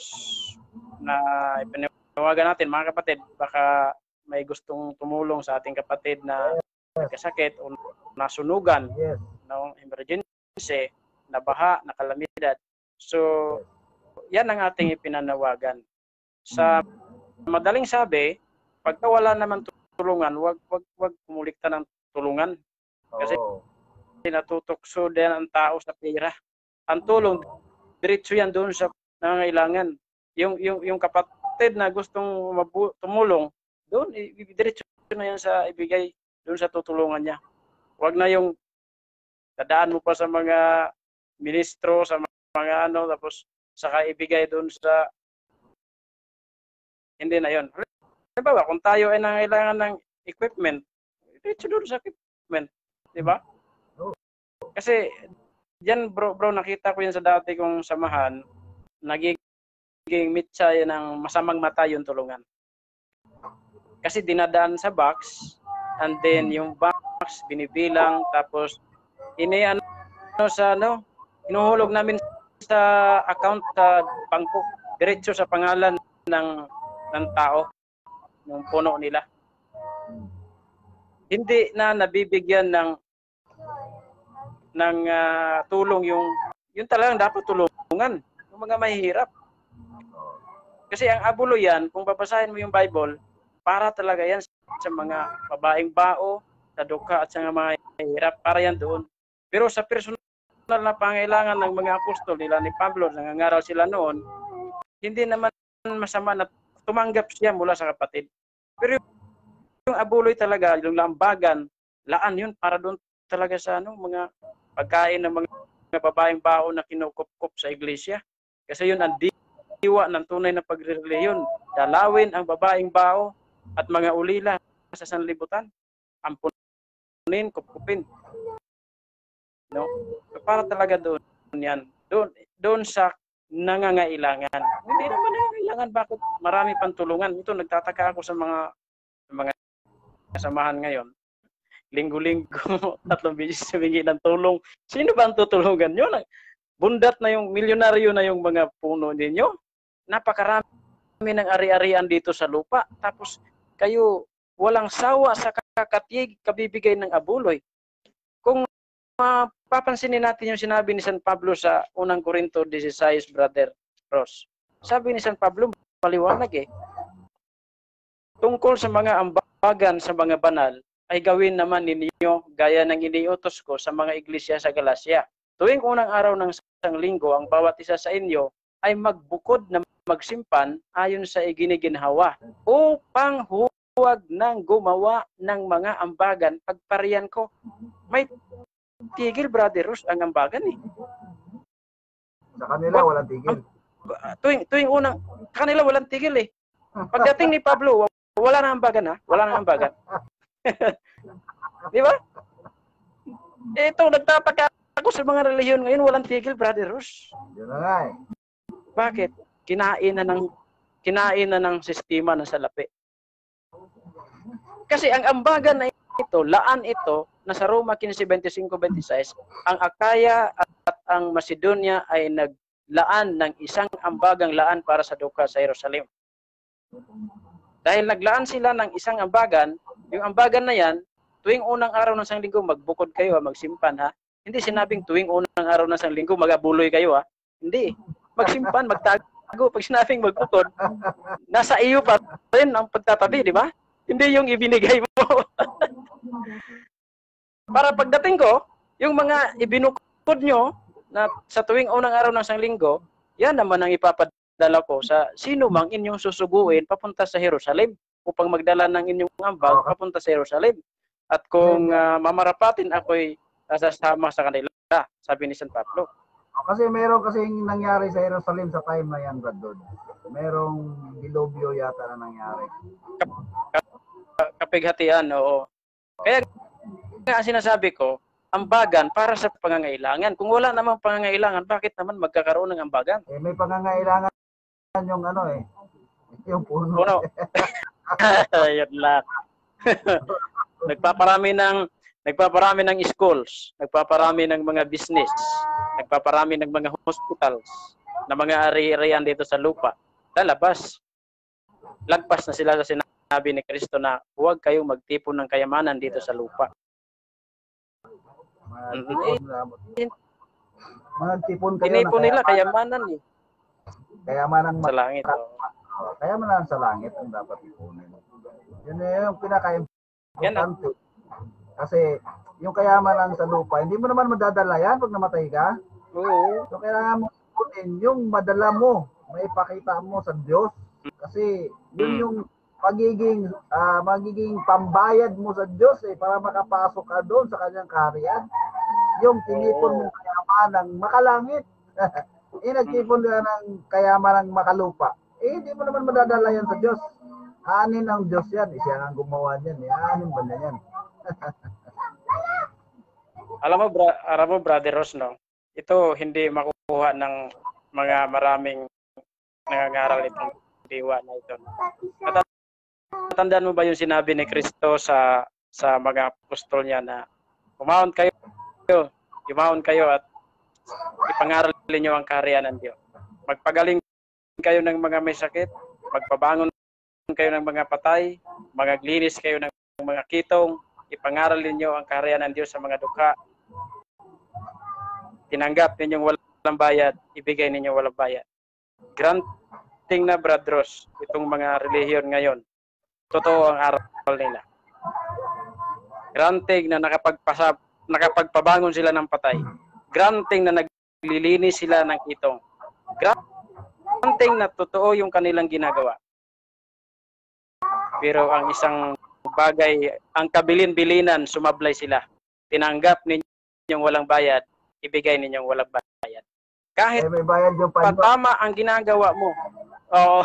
na ipinawagan natin, mga kapatid, baka may gustong tumulong sa ating kapatid na nagkasakit o nasunugan, yes, no, emergency, nabaha, nakalamidad. So, yan ang ating ipinanawagan. Sa madaling sabi, pagka wala naman tulungan, wag kumulikta ng tulungan. Kasi natutokso din ang tao sa pera. Ang tulong, diretso yan doon sa nangangailangan. Yung kapatid na gustong tumulong, doon, diretso na yan sa ibigay doon sa tutulungan niya. Huwag na yung dadaan mo pa sa mga ministro, sa mga ano, tapos saka ibigay doon sa hindi na yon. Diba, kung tayo ay nangailangan ng equipment, diretso doon sa equipment. Diba? Kasi diyan bro, nakita ko yan sa dati kong samahan, nagiging mitsa yan ng masamang mata yung tulungan. Kasi dinadaan sa box, and then yung box binibilang, tapos inuhulog namin sa account sa bangko, diretso sa pangalan ng tao, ng puno nila. Hindi na nabibigyan ng tulong yung talagang dapat tulungan, yung mga mahihirap. Kasi ang abulo yan, kung babasahin mo yung Bible, para talaga yan sa mga babaeng bao, sa dukha at sa mga hirap, para yan doon. Pero sa personal na pangailangan ng mga apostol nila ni Pablo, nangangaral sila noon, hindi naman masama na tumanggap siya mula sa kapatid. Pero yung abuloy talaga, yung lambagan, laan yun para doon talaga sa mga pagkain ng mga babaeng bao na kinukup-kup sa iglesia. Kasi yun ang diwa ng tunay na pagreliyon. Dalawin ang babaeng bao at mga ulila sa sanlibutan. Ampunin, kupkupin. No? Para talaga doon yan. Doon sa nangangailangan. Hindi naman nangangailangan. Bakit marami pang tulungan? Ito, nagtataka ako sa mga kasamahan ngayon. Linggo-linggo, 3 beses humingi ng tulong. Sino ba ang tutulungan nyo? Bundat na yung, milyonaryo na yung mga puno ninyo. Napakarami ng ari-arian dito sa lupa. Tapos kayo walang sawa sa kakatiyig, kabibigay ng abuloy. Kung papansinin natin yung sinabi ni San Pablo sa unang Korinto 16, Brother Ross. Sabi ni San Pablo, maliwanag tungkol sa mga ambagan sa mga banal, ay gawin naman ninyo gaya ng iniutos ko sa mga iglesia sa Galacia. Tuwing unang araw ng isang linggo, ang bawat isa sa inyo ay magbukod na magsimpan ayon sa iginiginhawa upang huwag nang gumawa ng mga ambagan pagparian ko. May tigil, Brother Ross, ang ambagan Sa kanila walang tigil. Tuwing unang, kanila walang tigil Pagdating ni Pablo, wala na ambagan Wala na ambagan. Di ba? Ito, nagtataka ako sa mga relihiyon ngayon, walang tigil, Brother Ross. Yun na nga Bakit? Kinain na ng sistema ng salapi. Kasi ang ambagan na ito, laan ito, na sa Roma 15:25-26, ang Akaya at ang Macedonia ay naglaan ng isang ambagang laan para sa duka sa Jerusalem. Dahil naglaan sila ng isang ambagan, yung ambagan na yan, tuwing unang araw ng isang linggo, magbukod kayo, magsimpan Hindi sinabing tuwing unang araw ng isang linggo, magabuloy kayo Hindi. Magsimpan, magtago. Pag sinabing magbukod, nasa iyo pa rin ang pagtatabi, di ba? Hindi yung ibinigay mo. Para pagdating ko, yung mga ibinukod nyo na sa tuwing unang araw ng isang linggo, yan naman ang ipapadala ko sa sino mang inyong susuguin papunta sa Jerusalem upang magdala ng inyong ambag papunta sa Jerusalem. At kung mamarapatin ako'y sasama sa kanila, sabi ni San Pablo. Kasi meron kasing nangyari sa Jerusalem sa time na yan, Brad Lord. Merong dilubyo yata na nangyari. Kapighatian, oo. Kaya nga sinasabi ko, ambagan para sa pangangailangan. Kung wala namang pangangailangan, bakit naman magkakaroon ng ambagan? May pangangailangan yung yung puno. Puno. Ayun lang. Nagpaparami ng schools, nagpaparami ng mga business, nagpaparami ng mga hospitals, na mga ari-arian dito sa lupa. Lalabas. Lagpas na sila sa sinabi ni Kristo na huwag kayong magtipon ng kayamanan dito sa lupa. Magtipon kayo. Tinipon nila kayamanan Kayamanan sa langit. Kayamanan sa langit ang dapat ipunin. Yun yung pinaka-importante. Kasi yung kayamanan sa lupa, hindi mo naman madadala yan pag namatay ka. Oo. So kailangan mo ipunin yung madala mo, maipakita mo sa Diyos. Kasi yun yung magiging pambayad mo sa Diyos para makapasok ka doon sa kanyang kaharian. Yung tinipon mong kayamanang makalangit. Nagtipon ka ng kayamanang makalupa. Hindi mo naman madadala yan sa Diyos. Anin ang Diyos yan. Siya ang gumawa niyan. Anin ba na yan? Alam mo, Brother Ross, ito hindi makukuha ng mga maraming nangangaral itong diwa na ito. Natandaan mo ba yung sinabi ni Kristo sa mga apostol niya na umahon kayo at ipangaral niyo ang kaharian ng Diyos. Magpagaling kayo ng mga may sakit, magpabangon kayo ng mga patay, magaglinis kayo ng mga kitong, ipangaral niyo ang kaharian ng Diyos sa mga dukha. Tinanggap ninyong walang bayad, ibigay ninyong walang bayad. Granting na, Bradros, itong mga relihiyon ngayon. Totoo ang aral nila. Granting na nakapagpabangon sila ng patay. Granting na naglilinis sila ng kitong. Granting na totoo yung kanilang ginagawa. Pero ang isang bagay, ang kabilin-bilinan, sumablay sila. Tinanggap ninyong walang bayad, ibigay ninyong walang bayad. Kahit may bayad yung patama ang ginagawa mo. Oo.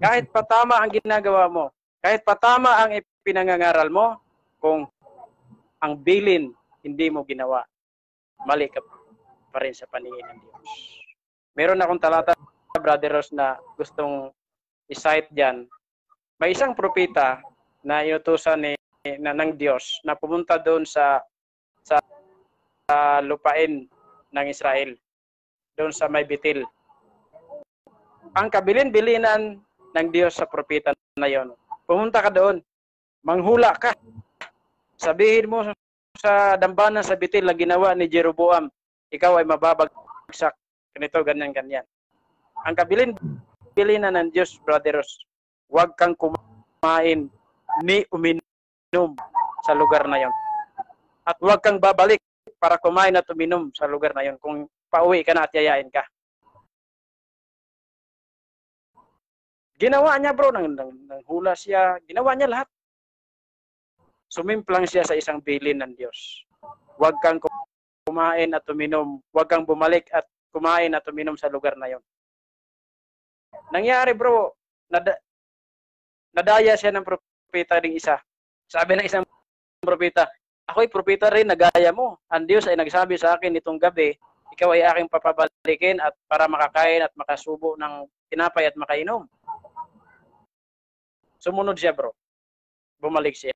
Kahit patama ang ginagawa mo, Kahit patama ang ipinangangaral mo, kung ang bilin hindi mo ginawa, mali ka pa rin sa paningin ng Diyos. Meron akong talata, Brother Ross, na gustong i-cite dyan. May isang propeta na inutusan ng Diyos na pumunta doon sa lupain ng Israel, doon sa may Betel. Ang kabilin-bilinan ng Diyos sa propeta na yon, pumunta ka doon, manghula ka, sabihin mo sa dambana sa Betel na ginawa ni Jeroboam, ikaw ay mababagsak, ganito, ganyan, ganyan. Ang kabilin-bilinan ng Diyos, Brother Ross, huwag kang kumain ni uminom sa lugar na yon. At huwag kang babalik para kumain at uminom sa lugar na yon kung pauwi ka na at yayain ka. Ginawa niya, bro, nang hula siya, ginawa niya lahat. Sumimplang siya sa isang bilin ng Diyos. Huwag kang kumain at uminom, huwag kang bumalik at kumain at uminom sa lugar na yon. Nangyari, bro, nadaya siya ng propeta ring isa. Sabi ng isang propeta, ako'y propeta rin, nagaya mo. Ang Diyos ay nagsabi sa akin nitong gabi, ikaw ay aking papabalikin at para makakain at makasubo ng tinapay at makainom. Sumunod siya, bro. Bumalik siya.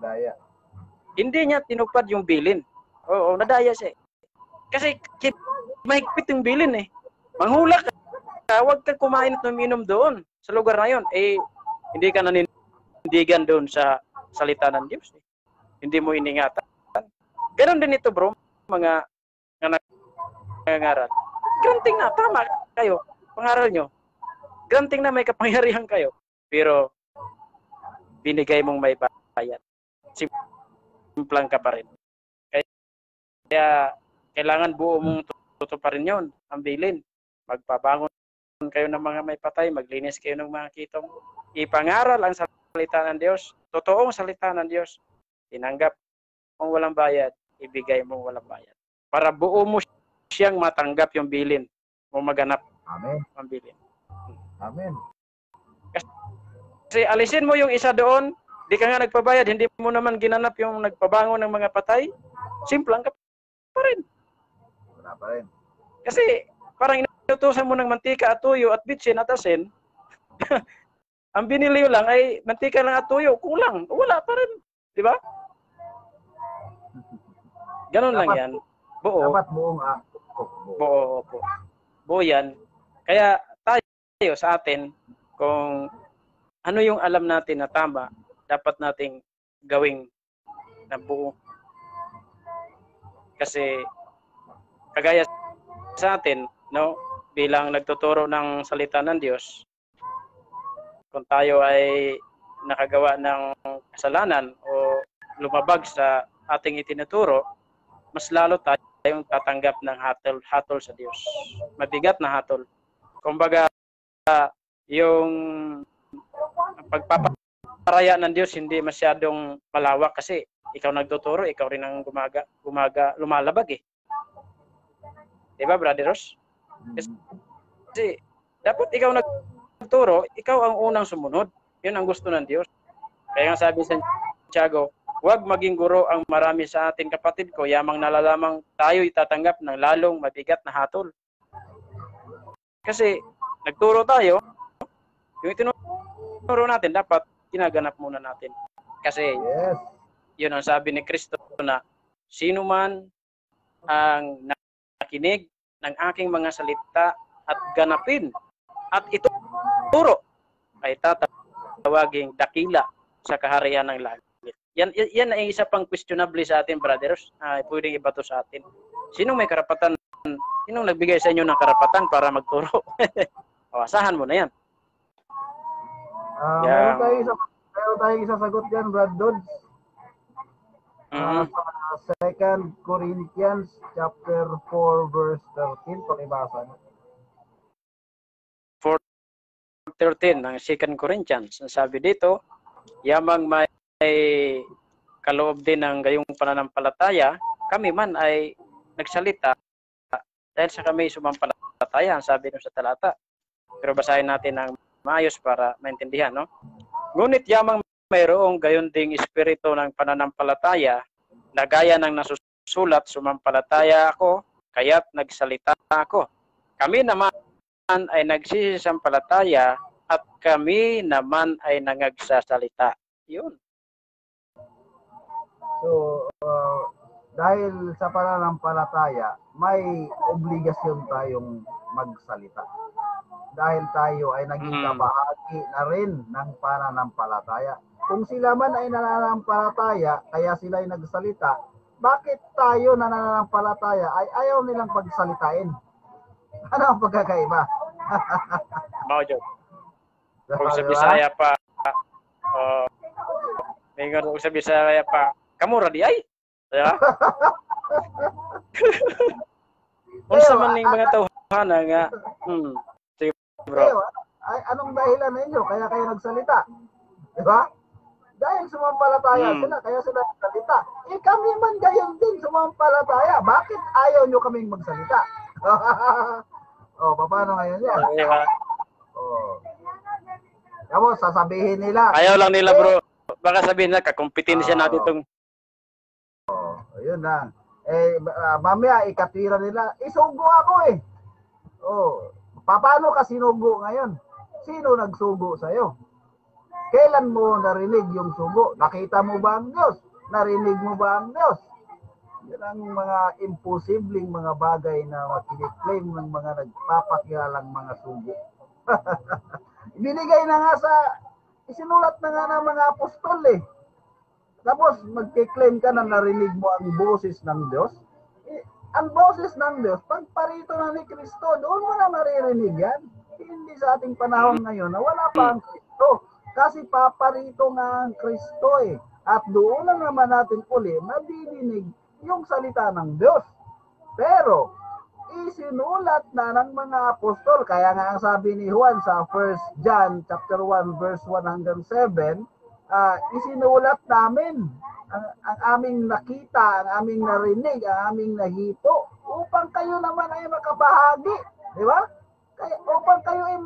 Daya. Hindi niya tinupad yung bilin. Oo, nadaya siya. Kasi mahigpit yung bilin eh. Manghula ka. Huwag kang kumain at uminom doon sa lugar na yon. Eh, hindi ka nanindigan doon sa salita ng Diyos. Eh. Hindi mo iningatan. Ganon din ito, bro. Mga nangangaral. Granting na, tama kayo. Pangaral nyo. Granting na may kapangyarihan kayo. Pero, binigay mong may bayad. Simplang ka pa rin. Kaya, kailangan buo mong tutuparin yon, ang bilin. Magpabangon kayo ng mga may patay, maglinis kayo ng mga kitong. Ipangaral ang salita ng Diyos, totoong salita ng Diyos. Tinanggap mong walang bayad, ibigay mong walang bayad. Para buo mo siyang matanggap yung bilin mo maganap. Amen. Ang bilin. Amen. Kasi alisin mo yung isa doon, di ka nga nagpabayad, hindi mo naman ginanap yung nagpabangon ng mga patay, simplang ka pa rin. Wala pa rin. Kasi parang inutusan mo ng mantika at tuyo at bitsin at asin, ang binili lang ay mantika lang at tuyo, kulang, wala pa rin. Di ba? Ganon lang yan. Buo. Dapat buong Buo. Buo yan. Kaya tayo sa atin, kung ano yung alam natin na tama, dapat nating gawing na buo. Kasi kagaya sa atin, no, bilang nagtuturo ng salita ng Diyos, kung tayo ay nakagawa ng kasalanan o lumabag sa ating itinuturo, mas lalo tayong tatanggap ng hatol sa Diyos. Mabigat na hatol. Kumbaga, yung pagpaparaya ng Diyos hindi masyadong malawak kasi ikaw nagtuturo, ikaw rin ang lumalabag eh. Diba, Brother Ross? Kasi dapat ikaw nagtuturo, ikaw ang unang sumunod. Yun ang gusto ng Diyos. Kaya nga sabi sa Santiago, huwag maging guro ang marami sa atin, kapatid ko, yamang nalalamang tayo itatanggap ng lalong mabigat na hatol. Kasi nagturo tayo, yung itinuro natin, dapat ginaganap muna natin. Kasi yun ang sabi ni Kristo na sino man ang nakinig ng aking mga salita at ganapin at ituturo ay tatawaging dakila sa kaharian ng langit. Yan ay isa pang questionable sa atin, brothers. Pwedeng ibato sa atin. Sinong may karapatan? Sinong nagbigay sa inyo ng karapatan para magturo? Asahan mo na yan. Meron tayong isasagot yan, Brad Dodds. 2 Corinthians chapter 4 verse 13, pakibasa niyo. 4:13 ng 2 Corinthians. Sabi dito, yamang may kaloob din ng gayong pananampalataya, kami man ay nagsalita dahil sa kami sumampalataya, sabi nyo sa talata. Pero basahin natin ng maayos para maintindihan, no? Ngunit yamang mayroong gayon ding espiritu ng pananampalataya na gaya ng nasusulat, sumampalataya ako, kaya't nagsalita ako. Kami naman ay nagsisisampalataya at kami naman ay nangagsasalita. Yun. So, dahil sa pananampalataya, may obligasyon tayong magsalita. Dahil tayo ay naging kabahagi na rin ng pananampalataya. Kung sila man ay nananampalataya, kaya sila ay nagsalita, bakit tayo na nananampalataya ay ayaw nilang pagsalitain? Ano ang pagkakaiba? Mao jud. Kung sa Bisaya pa, may kung sa Bisaya pa, kamura di ay. Diba? Unsa man ning mga tawhana nga. Sige, bro. Ay, anong dahilan ninyo kaya kayo nagsalita? Di ba? Dahil sumampalataya sila, kaya sila nagsalita. Kami man gayon din sumampalataya. Bakit ayaw nyo kaming magsalita? Paano ngayon yan? Diba? Tapos, sasabihin nila. Ayaw lang nila, bro. Baka sabihin na, kakumpetensya natin itong... Ayun lang. Mamaya, ikatira nila. Isugo ako eh. Paano ka sinugo ngayon? Sino nagsugo sa'yo? Kailan mo narinig yung sugo? Nakita mo ba ang Diyos? Narinig mo ba ang Diyos? Yan ang mga imposibleng mga bagay na makiniklaim ng mga nagpapakilalang mga sugo. Binigay na nga isinulat na nga ng mga apostol eh. Tapos magkiklaim ka na narinig mo ang boses ng Diyos. Ang boses ng Diyos, pagparito na ni Kristo, doon mo na maririnig yan. Hindi sa ating panahon ngayon na wala pa ang Kristo. Kasi paparito nga ang Kristo eh. At doon na naman natin uli madidinig yung salita ng Diyos. Pero, isinulat na ng mga apostol. Kaya nga ang sabi ni Juan sa 1 John chapter 1 verse 1 hanggang 7, isinulat namin ang aming nakita, ang aming narinig, ang aming nahito, upang kayo naman ay makabahagi. Di ba? Upang kayo ay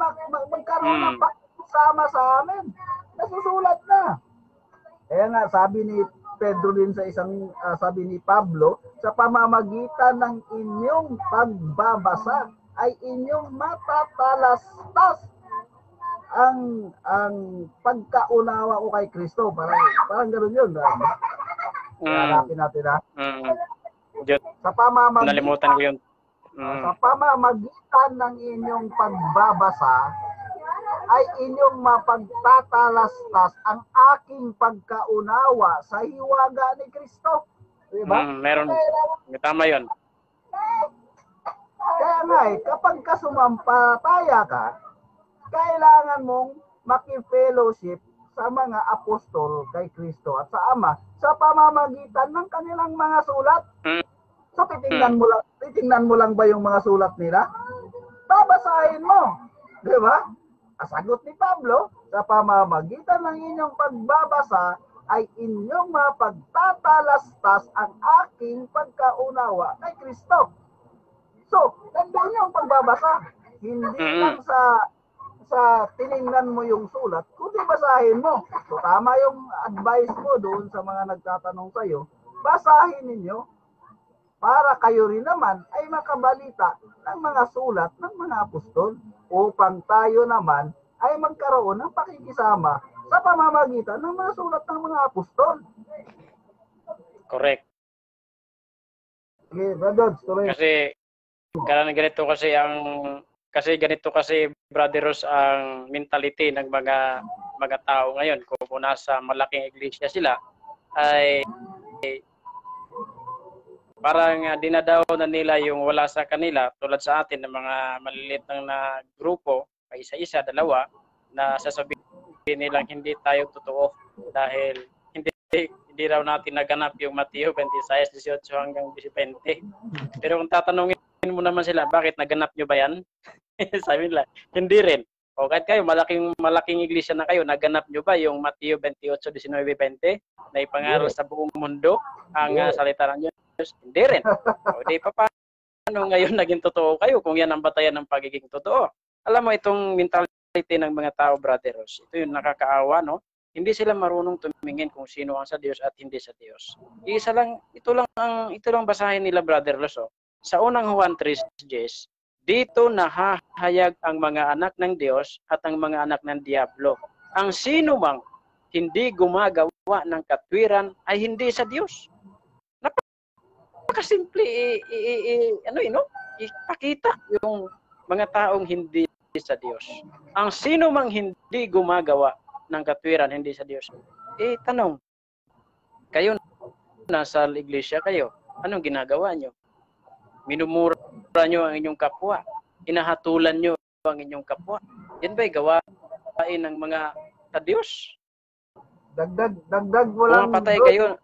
magkaroon ng pagsama sa amin. Nasusulat na. Kaya nga, sabi ni Pedro din sa sabi ni Pablo, sa pamamagitan ng inyong pagbabasa ay inyong matatalastas ang pagkaunawa ko kay Kristo. Parang gano'n yun. Hanapin natin ha. Sa pamamagitan, nalimutan ko yun. Sa pamamagitan ng inyong pagbabasa ay inyong mapagtatalastas ang aking pagkaunawa sa hiwaga ni Kristo. Diba? Meron. Tama yun. Kaya nga kapag kasumampalataya ka, kailangan mong maki-fellowship sa mga apostol kay Kristo at sa Ama sa pamamagitan ng kanilang mga sulat. So titingnan mo lang ba yung mga sulat nila? Babasahin mo. Di ba? Sagot ni Pablo, sa pamamagitan ng inyong pagbabasa ay inyong mapagtatalastas ang aking pagkaunawa kay Kristo. So, tandaan yung pagbabasa. Hindi lang sa tiningnan mo yung sulat, kundi basahin mo. So, tama yung advice mo doon sa mga nagtatanong sa'yo. Basahin ninyo para kayo rin naman ay makabalita ng mga sulat ng mga apostol upang tayo naman ay magkaroon ng pakikisama sa pamamagitan ng mga sulat ng mga apostol. Correct. Okay, brother, tuloy. Kasi ganito kasi Brother Ross ang mentality ng mga tao ngayon. Kung nasa malaking iglesia sila ay parang dinadaw na nila yung wala sa kanila, tulad sa atin ng mga maliliit na grupo, isa-isa, dalawa, na sasabihin nilang hindi tayo totoo dahil hindi raw natin naganap yung Mateo 26:18 hanggang 20. Pero kung tatanungin mo naman sila, bakit naganap nyo ba yan? Sabi nila, hindi rin. O kahit kayo, malaking iglesia na kayo, naganap nyo ba yung Mateo 28:19-20 na ipangaral sa buong mundo ang salita ng Diyos? Hindi rin. O di pa paano ngayon naging totoo kayo kung yan ang batayan ng pagiging totoo? Alam mo, itong mentality ng mga tao, Brother Ross, ito yung nakakaawa, no? Hindi sila marunong tumingin kung sino ang sa Diyos at hindi sa Diyos. Ito lang basahin nila, Brother Loso. Sa unang Juan 3:10, dito nahahayag ang mga anak ng Diyos at ang mga anak ng Diablo. Ang sino mang hindi gumagawa ng katwiran ay hindi sa Diyos. Napakasimple ipakita yung mga taong hindi sa Diyos. Ang sino mang hindi gumagawa ng katwiran hindi sa Diyos. Tanong, kayo nasa iglesia kayo, anong ginagawa nyo? Minumura nyo ang inyong kapwa. Inahatulan nyo ang inyong kapwa. Yan ba'y gawain ng mga ka-Diyos? Dagdag ko lang. Pumapatay kayo.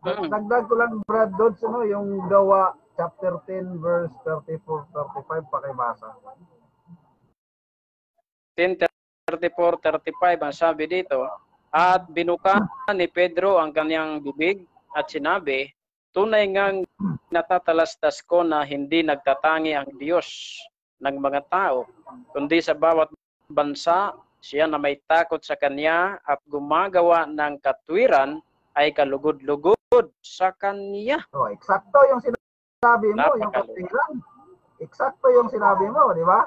Dagdag ko lang, Brad Dodds, yung Gawa chapter 10 verse 34-35 pakibasa. 10:34-35 ang sabi dito, at binuka ni Pedro ang kanyang bibig at sinabi, tunay ngang natatalastas ko na hindi nagtatangi ang Diyos ng mga tao, kundi sa bawat bansa siya na may takot sa kanya at gumagawa ng katwiran ay kalugod-lugod sa kanya. Eksakto yung sinabi mo, yung katwiran. Eksakto yung sinabi mo, di ba?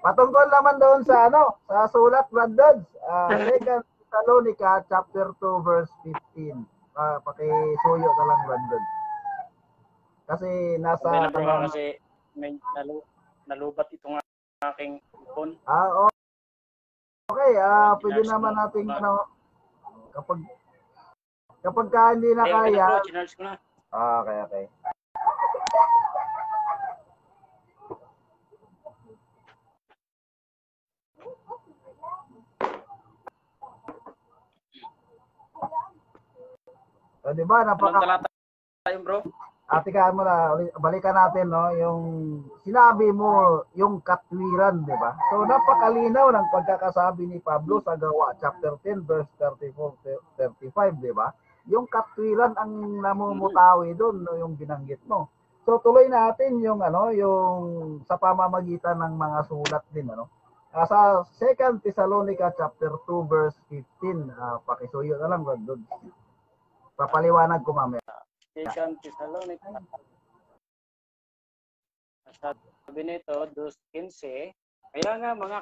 Patungkol naman doon sa sa sulat, Brad Dodds, 2 Thessalonica chapter 2 verse 15. Pakisuyo ka lang, Brad Dodds. Kasi nasa kasi may nalubat itong aking phone. Okay, pwede naman nating kapag hindi na kaya. Okay. Di ba, bro? Atikaan mo na, balikan natin, yung sinabi mo, yung katwiran, di ba? So, napakalinaw ng pagkakasabi ni Pablo sa Gawa, chapter 10, verse 34-35, di ba? Yung katwiran ang namumutawi doon, yung binanggit mo. So, tuloy natin yung, yung sa pamamagitan ng mga sulat din, sa 2 Thessalonica chapter 2, verse 15, pakisuyo na lang, Brad Dodds. Papaliwanag ko mamaya. 2 Thessalonica. Sabi nito, 2:15, kaya nga mga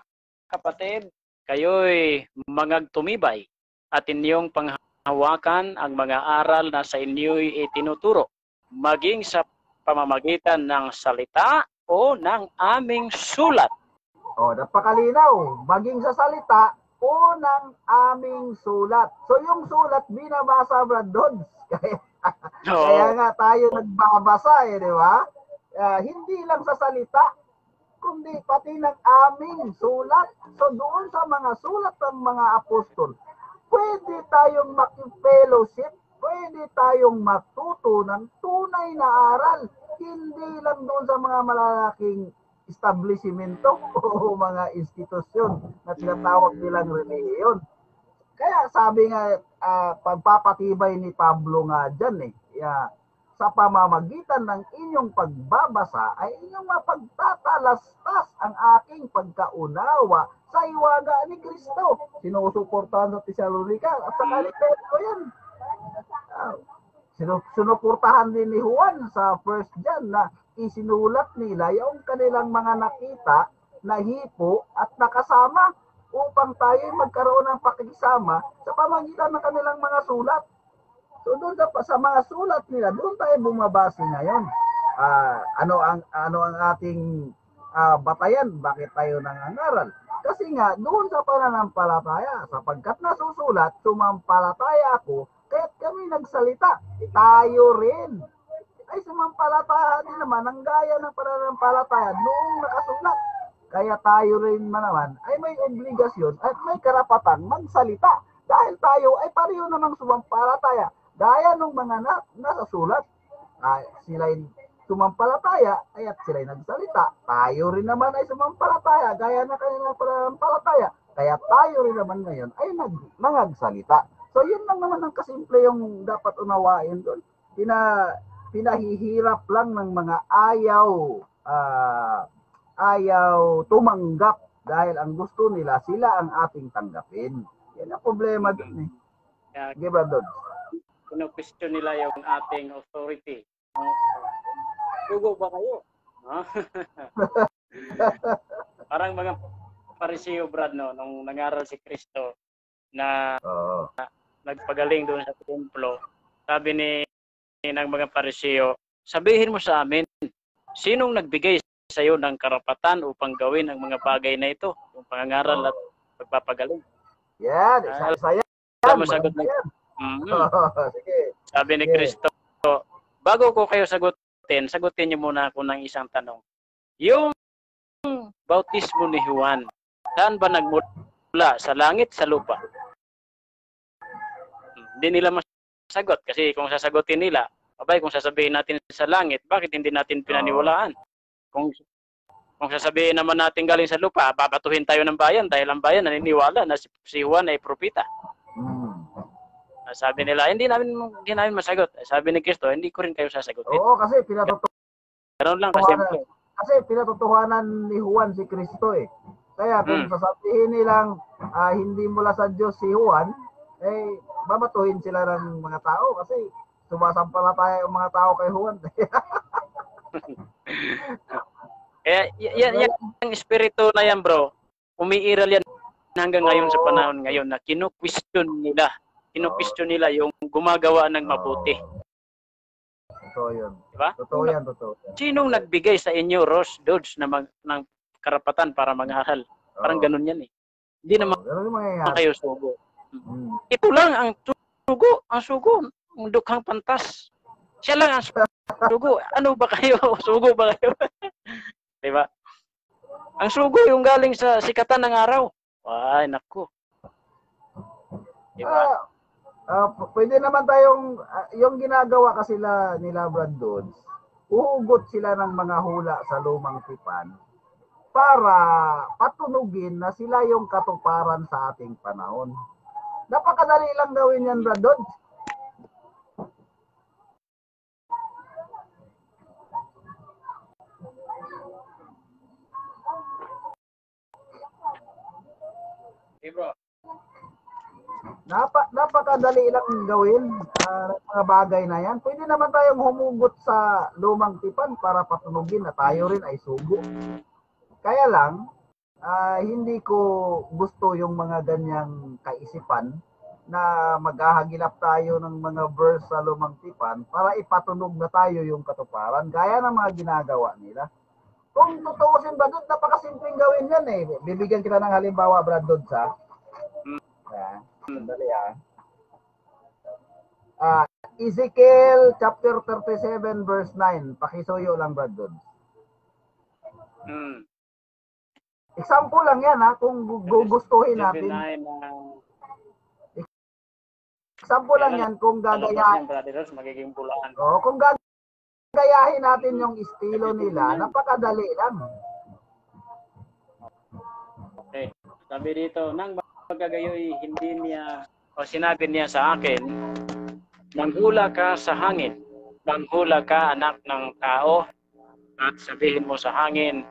kapatid, kayo'y mangagtumibay at inyong panghawakan ang mga aral na sa inyo'y itinuturo, maging sa pamamagitan ng salita o ng aming sulat. Napakalinaw. Maging sa salita o ng aming sulat. So yung sulat binabasa, Brad Dodds. Kaya nga tayo nagbabasa di ba? Hindi lang sa salita, kundi pati ng aming sulat. So doon sa mga sulat ng mga apostol, pwede tayong makipellowship, pwede tayong matuto ng tunay na aral. Hindi lang doon sa mga malalaking establishmento o mga institusyon na tinatawag nilang relihiyon. Kaya sabi nga, pagpapatibay ni Pablo nga dyan sa pamamagitan ng inyong pagbabasa ay inyong mapagtatalastas ang aking pagkaunawa sa iwaga ni Kristo. Sinusuportahan sa Thessalonica at sa Pedro yan. Sinuportahan din ni Juan sa 1 John na isinulat nila yung kanilang mga nakita na hipo at nakasama upang tayo magkaroon ng pakikisama sa pamamagitan ng kanilang mga sulat. So doon sa mga sulat nila, doon tayo bumabase ngayon. Ano ang ating batayan? Bakit tayo nangangaral? Kasi nga, doon sa pananampalataya, sapagkat nasusulat, sumampalataya ako, kaya't kami nagsalita. Tayo rin ay sumampalataya din naman ang gaya ng pananampalataya noong nakasulat. Kaya tayo rin naman ay may obligasyon at may karapatan magsalita dahil tayo ay pareho namang sumampalataya. Gaya ng mga nasa sulat, sila'y sumampalataya at sila'y nagsalita. Tayo rin naman ay sumampalataya gaya ng kanilang pananampalataya. Kaya tayo rin naman ngayon ay nagsalita. So yun lang naman ang kasimple yung dapat unawain doon. Pinahihirap lang ng mga ayaw tumanggap dahil ang gusto nila, sila ang ating tanggapin. Yan ang problema dun eh. Kaya Sige, Brad Dodds. kino-question nila yung ating authority. Sugo ba kayo? No? Parang mga Pariseo, Brad, no, nung nangaral si Kristo na nagpagaling doon sa templo, sabi ng mga Pariseo, sabihin mo sa amin, sinong nagbigay sa iyo ng karapatan upang gawin ang mga bagay na ito, yung pangangaral at pagpapagaling? Yan, saya. Alam mo sagot na Sige. Sabi ni Kristo, bago ko kayo sagutin niyo muna ako ng isang tanong. Yung bautismo ni Juan, saan ba nagmula? Sa langit, sa lupa? Hindi nila masagot kasi kung sasagutin nila, kung sasabihin natin sa langit, bakit hindi natin pinaniwalaan? Kung sasabihin naman natin galing sa lupa, babatuhin tayo ng bayan dahil ang bayan naniniwala na si Juan ay propeta. Sabi nila, hindi namin masagot. Sabi ni Kristo, hindi ko rin kayo sasagutin. Oo, kasi Ganun lang kasimple. Kasi pinatotohanan ni Juan si Kristo eh. Kaya kung sasabihin nilang hindi mula sa Diyos si Juan, eh babatuhin sila ng mga tao kasi sumasampalataya yung mga tao kay Juan. Yan ang espiritu na yan, bro. Umiiral yan hanggang ngayon sa panahon ngayon na kinu-question nila yung gumagawa ng mabuti. Totoo yun. Diba? Totoo yan. Sinong nagbigay sa inyo, Ross Dodds, ng karapatan para mag-aral? Parang ganun yan eh. Hindi naman kayo sugo. Ito lang ang sugo. Ang sugo, ang dukhang pantas. Siya lang ang sugo. Ano ba kayo? Sugo ba kayo? Diba? Ang sugo yung galing sa sikatan ng araw. Ay, naku. Diba? Pwede naman tayong, yung ginagawa kasi nila Brad Dodds, uhugot sila ng mga hula sa lumang tipan para patunugin na sila yung katuparan sa ating panahon. Napakadali lang gawin yan, Brad Dodds. Hey, bro. Napakadali lang gawin mga bagay na yan. Pwede naman tayong humugot sa lumang tipan para patunugin na tayo rin ay sugo. Kaya lang, hindi ko gusto yung mga ganyang kaisipan na maghahagilap tayo ng mga verse sa lumang tipan para ipatunog na tayo yung katuparan. Gaya ng mga ginagawa nila. Kung tutuusin ba doon, napakasimpleng gawin yan eh. Bibigyan kita ng halimbawa, Brad Dodds, ha? Sandali, Ezekiel chapter 37 verse 9. Pakisuyo lang, Brad Dodds. Example lang yan, ha? Kung gugustuhin natin. Example lang yan kung gagayahin. Magiging pulaan. Kung gagayahin natin yung estilo nila, napakadali lang. Okay. Sabi dito, nang magagayoy, sinabi niya sa akin, manghula ka sa hangin, manghula ka anak ng tao, at sabihin mo sa hangin,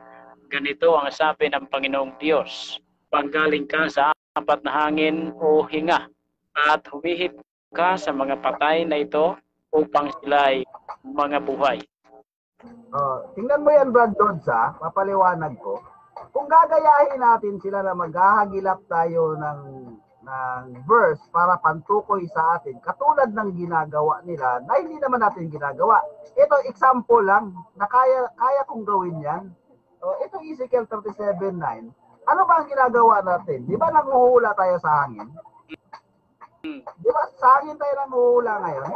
ganito ang sabi ng Panginoong Diyos, panggaling ka sa apat na hangin o hinga, at humihip ka sa mga patay na ito upang sila ay mga buhay. Tingnan mo yan, Brad Dodds, ha? Papaliwanag ko. Kung gagayahin natin sila na maghahagilap tayo ng verse para pantukoy sa atin, katulad ng ginagawa nila na hindi naman natin ginagawa. Ito, example lang na kaya kong gawin yan. Ito, Ezekiel 37:9. Ano ba ang ginagawa natin? Di ba nanguhula tayo sa hangin? Di ba sa hangin tayo nanguhula ngayon?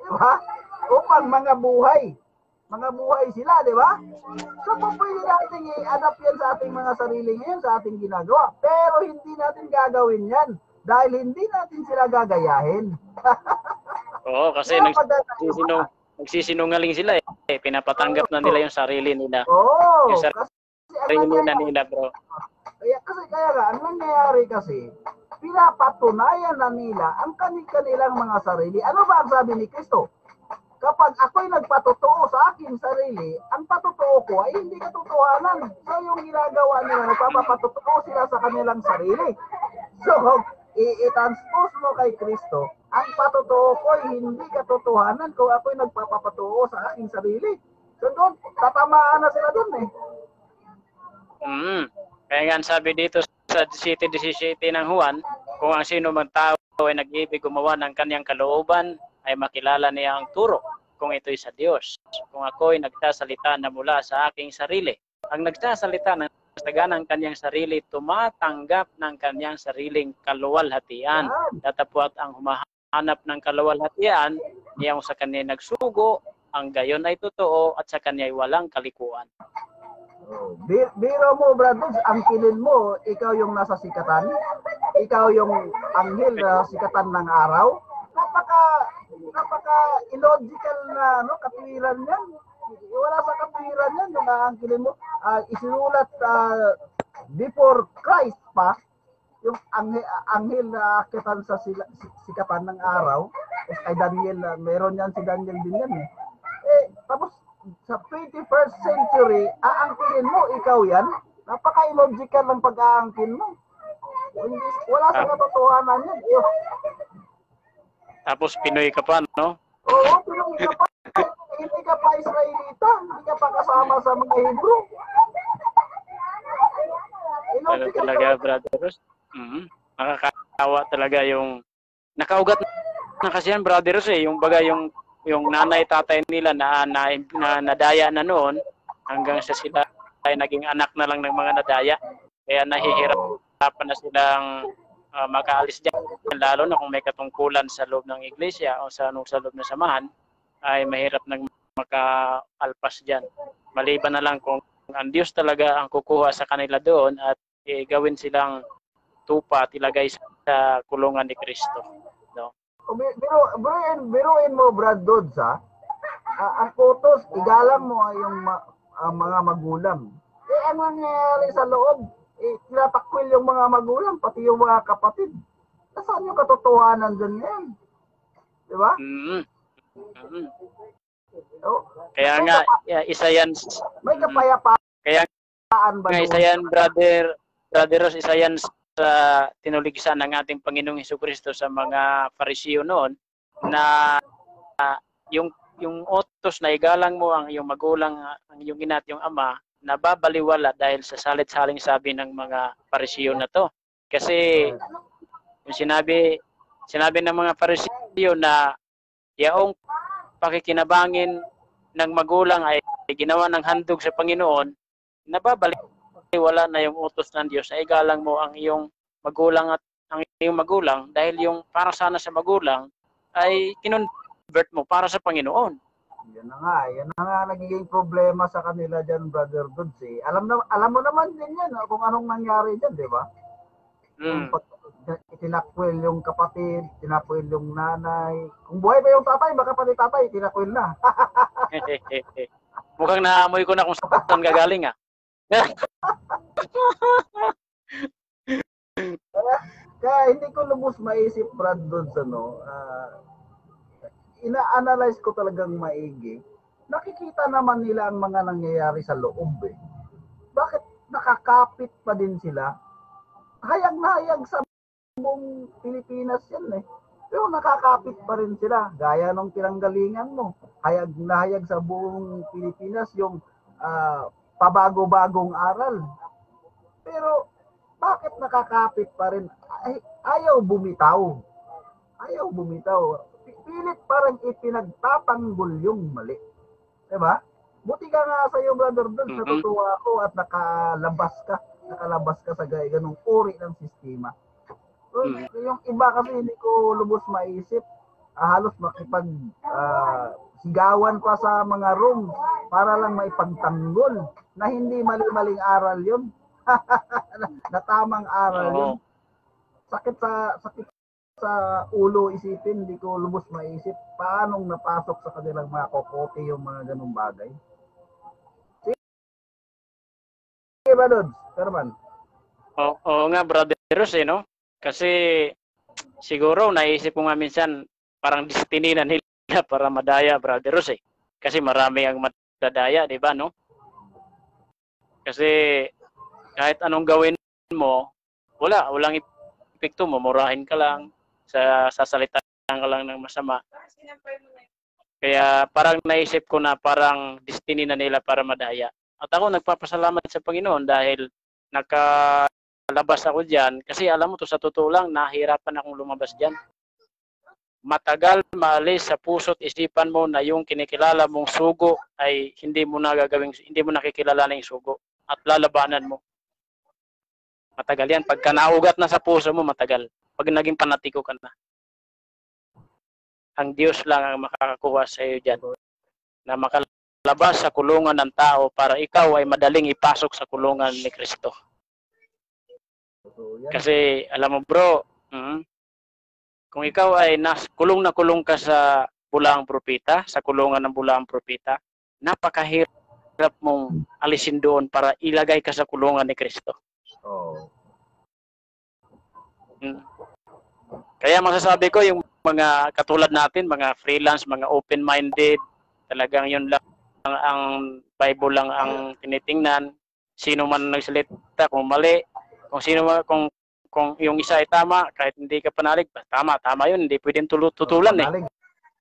Di ba? Upang mga buhay sila, di ba? So, pwede natin i-adapt yan sa ating mga sarili ngayon, sa ating ginagawa. Pero hindi natin gagawin yan dahil hindi natin sila gagayahin. Oo, kasi nagsisinungaling sila eh. Pinapatanggap na nila yung sarili nila. Oo, yung sarili nila, bro. Kaya nga, ang nangyayari kasi, pinapatunayan na nila ang kanilang mga sarili. Ano ba ang sabi ni Kristo? kapag ako'y nagpatotoo sa aking sarili, ang patotoo ko ay hindi katotohanan. So yung ginagawa nila, nagpapatotoo sila sa kanilang sarili. So, i-transpose mo kay Kristo, ang patotoo ko ay hindi katotohanan kung ako'y nagpapatotoo sa aking sarili. So doon, tatamaan na sila doon eh. Kaya nga sabi dito sa 17:17 ng Juan, kung ang sino mang tao ay nag-ibig gumawa ng kanyang kalooban, ay makilala niya ang turo kung ito'y sa Diyos. Kung ako ay nagsasalita na mula sa aking sarili, ang nagsasalita ng ng kanyang sarili, tumatanggap ng kanyang sariling kaluwalhatian. Datapwat ang humahanap ng kaluwalhatian, niyang sa kanya nagsugo, ang gayon ay totoo at sa kanya ay walang kalikuan. Biro mo, brothers, ang kilin mo, ikaw yung nasa sikatan, ikaw yung anghel na sikatan ng araw. Napaka illogical na katwiran yan. Wala sa katwiran yan yung aangkilin mo. Isinulat before Christ pa, yung anghel na akitan sa sikatan ng araw, kay Daniel, meron yan si Daniel din yan eh. Tapos sa 21st century, aangkinin mo, ikaw yan. Napaka-illogical ng pag-aangkin mo. Wala sa katotohanan yan. Tapos Pinoy ka pa, no? Oo, Pinoy ka pa. Hindi ka pa Israelita. Hindi ka pa kasama sa mga Hebrew. Ano talaga, brothers? Nakakatawa talaga yung nakaugat na kasi yan, brothers eh. Yung baga yung nanay tatay nila na nadaya na noon hanggang sa sila ay naging anak na lang ng mga nadaya. Kaya nahihirapan na silang makaalis dyan. Lalo na kung may katungkulan sa loob ng iglesia o sa loob ng samahan, ay mahirap nang makaalpas dyan. Maliban na lang kung ang Diyos talaga ang kukuha sa kanila doon at gawin silang tupa at ilagay sa kulungan ni Kristo. No? Biruin mo, Brad Dodds, ha? Ang utos, igalang mo yung mga magulang. Ang nangyayari sa loob, tinatakwil yung mga magulang, pati yung mga kapatid. Saan yung katotohanan dyan yan? Di ba? Kaya nga, isa yan. May kapayapaan. Kaya nga, isa yan, brother Ross, isa yan sa tinuligisan ng ating Panginoong Hesukristo sa mga Pariseo noon na yung utos na igalang mo ang iyong magulang, ang iyong ina at iyong ama, nababaliwala dahil sa salit-saling sabi ng mga Pariseo na to. Kasi yung sinabi ng mga Pariseo na yaong pakikinabangin ng magulang ay ginawa ng handog sa Panginoon, nababaliwala na yung utos ng Diyos na igalang mo ang iyong magulang at ang iyong magulang dahil yung para sana sa magulang ay kinonvert mo para sa Panginoon. Yan na nga nagiging problema sa kanila dyan, Brother Dodds. Alam mo naman din yan kung anong nangyari dyan, di ba? Tinakwil yung kapatid, tinakwil yung nanay. Kung buhay pa yung tatay, baka pati tatay, tinakwil na. Mukhang naamoy ko na kung saan gagaling Kaya hindi ko lubos maisip, Brad Dodds, ina-analyze ko talagang maigi. Nakikita naman nila ang mga nangyayari sa loob eh. Bakit nakakapit pa din sila? Hayag na hayag sa buong Pilipinas yan eh. Pero nakakapit pa rin sila. Gaya nung pinanggalingan mo. Hayag na hayag sa buong Pilipinas yung pabago-bagong aral. Pero bakit nakakapit pa rin? Ayaw bumitaw. Pilit parang ipinagtatanggol yung mali. Diba? Buti ka nga sa iyo, Brother Dodds, natutuwa ako at nakalabas ka sa ganung uri ng sistema. So, yung iba kasi hindi ko lubos maisip, halos makipag sigawan pa sa mga room para lang maipagtanggol na hindi mali-maling aral yun. Na tamang aral yun. Sakit sa ulo isipin, hindi ko lubos maisip paanong napasok sa kanilang mga kokote yung mga ganung bagay. Sige ba, Dodds? Terman? Oo nga, Brother Ross, no? Kasi siguro naisip ko nga minsan parang destiny na nila para madaya, Brother Ros eh. Kasi marami ang madadaya, di ba, no? Kasi kahit anong gawin mo, walang epekto, mamurahin ka lang, sasalitan ka lang ng masama. Kaya parang naisip ko na parang destiny na nila para madaya. At ako nagpapasalamat sa Panginoon dahil nakalabas ako diyan kasi alam mo to sa totoo lang nahirapan akong lumabas diyan. Matagal maalis sa puso't isipan mo na yung kinikilala mong sugo ay hindi mo nakikilala yung sugo at lalabanan mo. Matagal yan. Pagka naugat na sa puso mo, matagal. Pag naging panatiko ka na. Ang Diyos lang ang makakakuha sa iyo dyan na makalabas sa kulungan ng tao para ikaw ay madaling ipasok sa kulungan ni Kristo. Kasi alam mo bro, kung ikaw ay kulong na kulong ka sa bulaang propeta, sa kulungan ng bulaang propeta, napakahirap mong alisin doon para ilagay ka sa kulungan ni Kristo. Oh. Kaya masasabi ko yung mga katulad natin, mga freelance, mga open-minded, talagang yun lang ang Bible lang ang tinitingnan. Sino man nagsalita, kung mali, kung yung isa ay tama, kahit hindi ka panalig, tama yun, hindi pwedeng tutulan eh.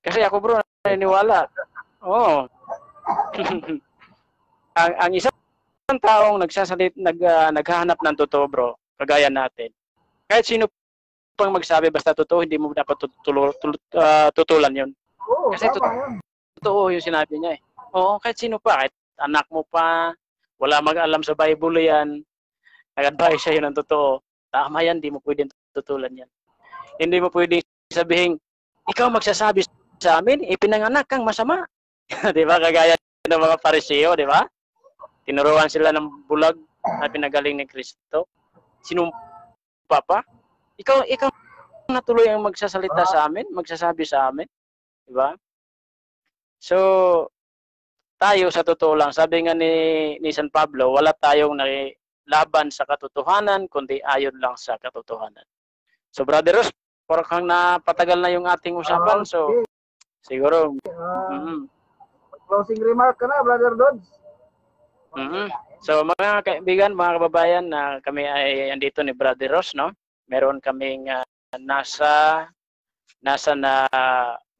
Kasi ako bro, naniniwala. Oo. ang isang taong naghahanap ng totoo bro, kagaya natin. Kahit sino pang magsabi basta totoo, hindi mo dapat tutulan yun. Oo, kasi totoo yung sinabi niya eh. Oo, kahit sino pa, kahit anak mo pa, wala mag-alam sa Bible yan, nag-advise siya yun ng totoo. Tama yan, hindi mo pwedeng tutulan yan. Hindi mo pwedeng sabihin, ikaw magsasabi sa amin, ipinanganak kang masama. Di ba? Kagaya ng mga Pariseo, di ba? Tinuruan sila ng bulag na pinagaling ni Kristo. Sinumpa pa. Ikaw natuloy ang magsasalita sa amin, magsasabi sa amin. Di ba? So, tayo sa totoo lang, sabi nga ni San Pablo, wala tayong laban sa katotohanan, kundi ayon lang sa katotohanan. So, Brother Ross, parang napatagal na yung ating usapan. So, siguro. Closing remark ka na, Brother Dodds. So, mga kaibigan, mga kababayan, na kami ay andito ni Brother Ross, no? Meron kaming nasa na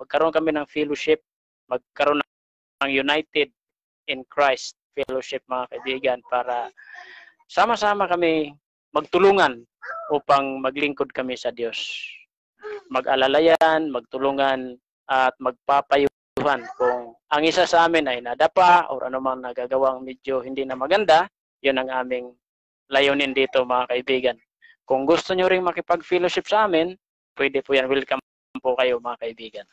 magkaroon kami ng fellowship, magkaroon ng United in Christ fellowship, mga kaibigan, para sama-sama kami magtulungan upang maglingkod kami sa Diyos. Mag-alalayan, magtulungan at magpapayuhan. Kung ang isa sa amin ay nadapa o anumang nagagawang medyo hindi na maganda, yun ang aming layunin dito, mga kaibigan. Kung gusto nyo rin makipag-fellowship sa amin, pwede po yan. Welcome po kayo, mga kaibigan.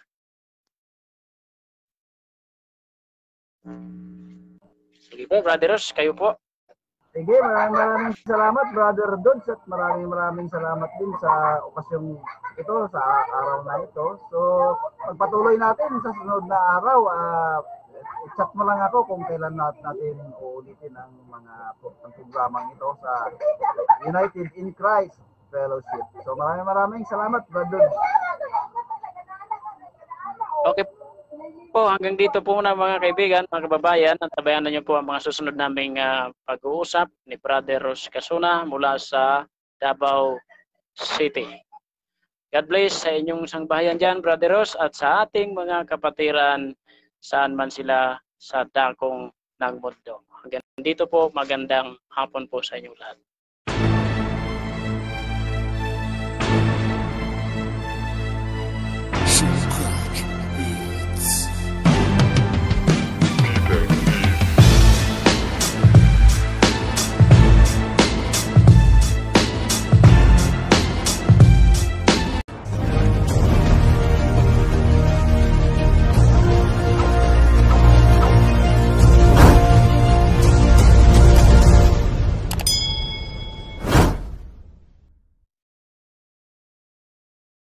Sige po, Brother Ross, kayo po. Sige, maraming salamat, Brother Dodds, at maraming salamat din sa okasyong ito, sa araw na ito. So, pagpatuloy natin sa sunod na araw, i-chat mo lang ako kung kailan natin uulitin ang mga programang ito sa United in Christ Fellowship. So, maraming salamat, Brother. Okay po, hanggang dito po muna, mga kaibigan, mga kababayan. At tabayanan niyo po ang mga susunod naming pag-uusap ni Brother Ross Casuna mula sa Davao City. God bless sa inyong sangbahayan dyan, Brother Ross, at sa ating mga kapatiran saan man sila sa dakong ng mundo. Hanggang dito po, magandang hapon po sa inyong lahat.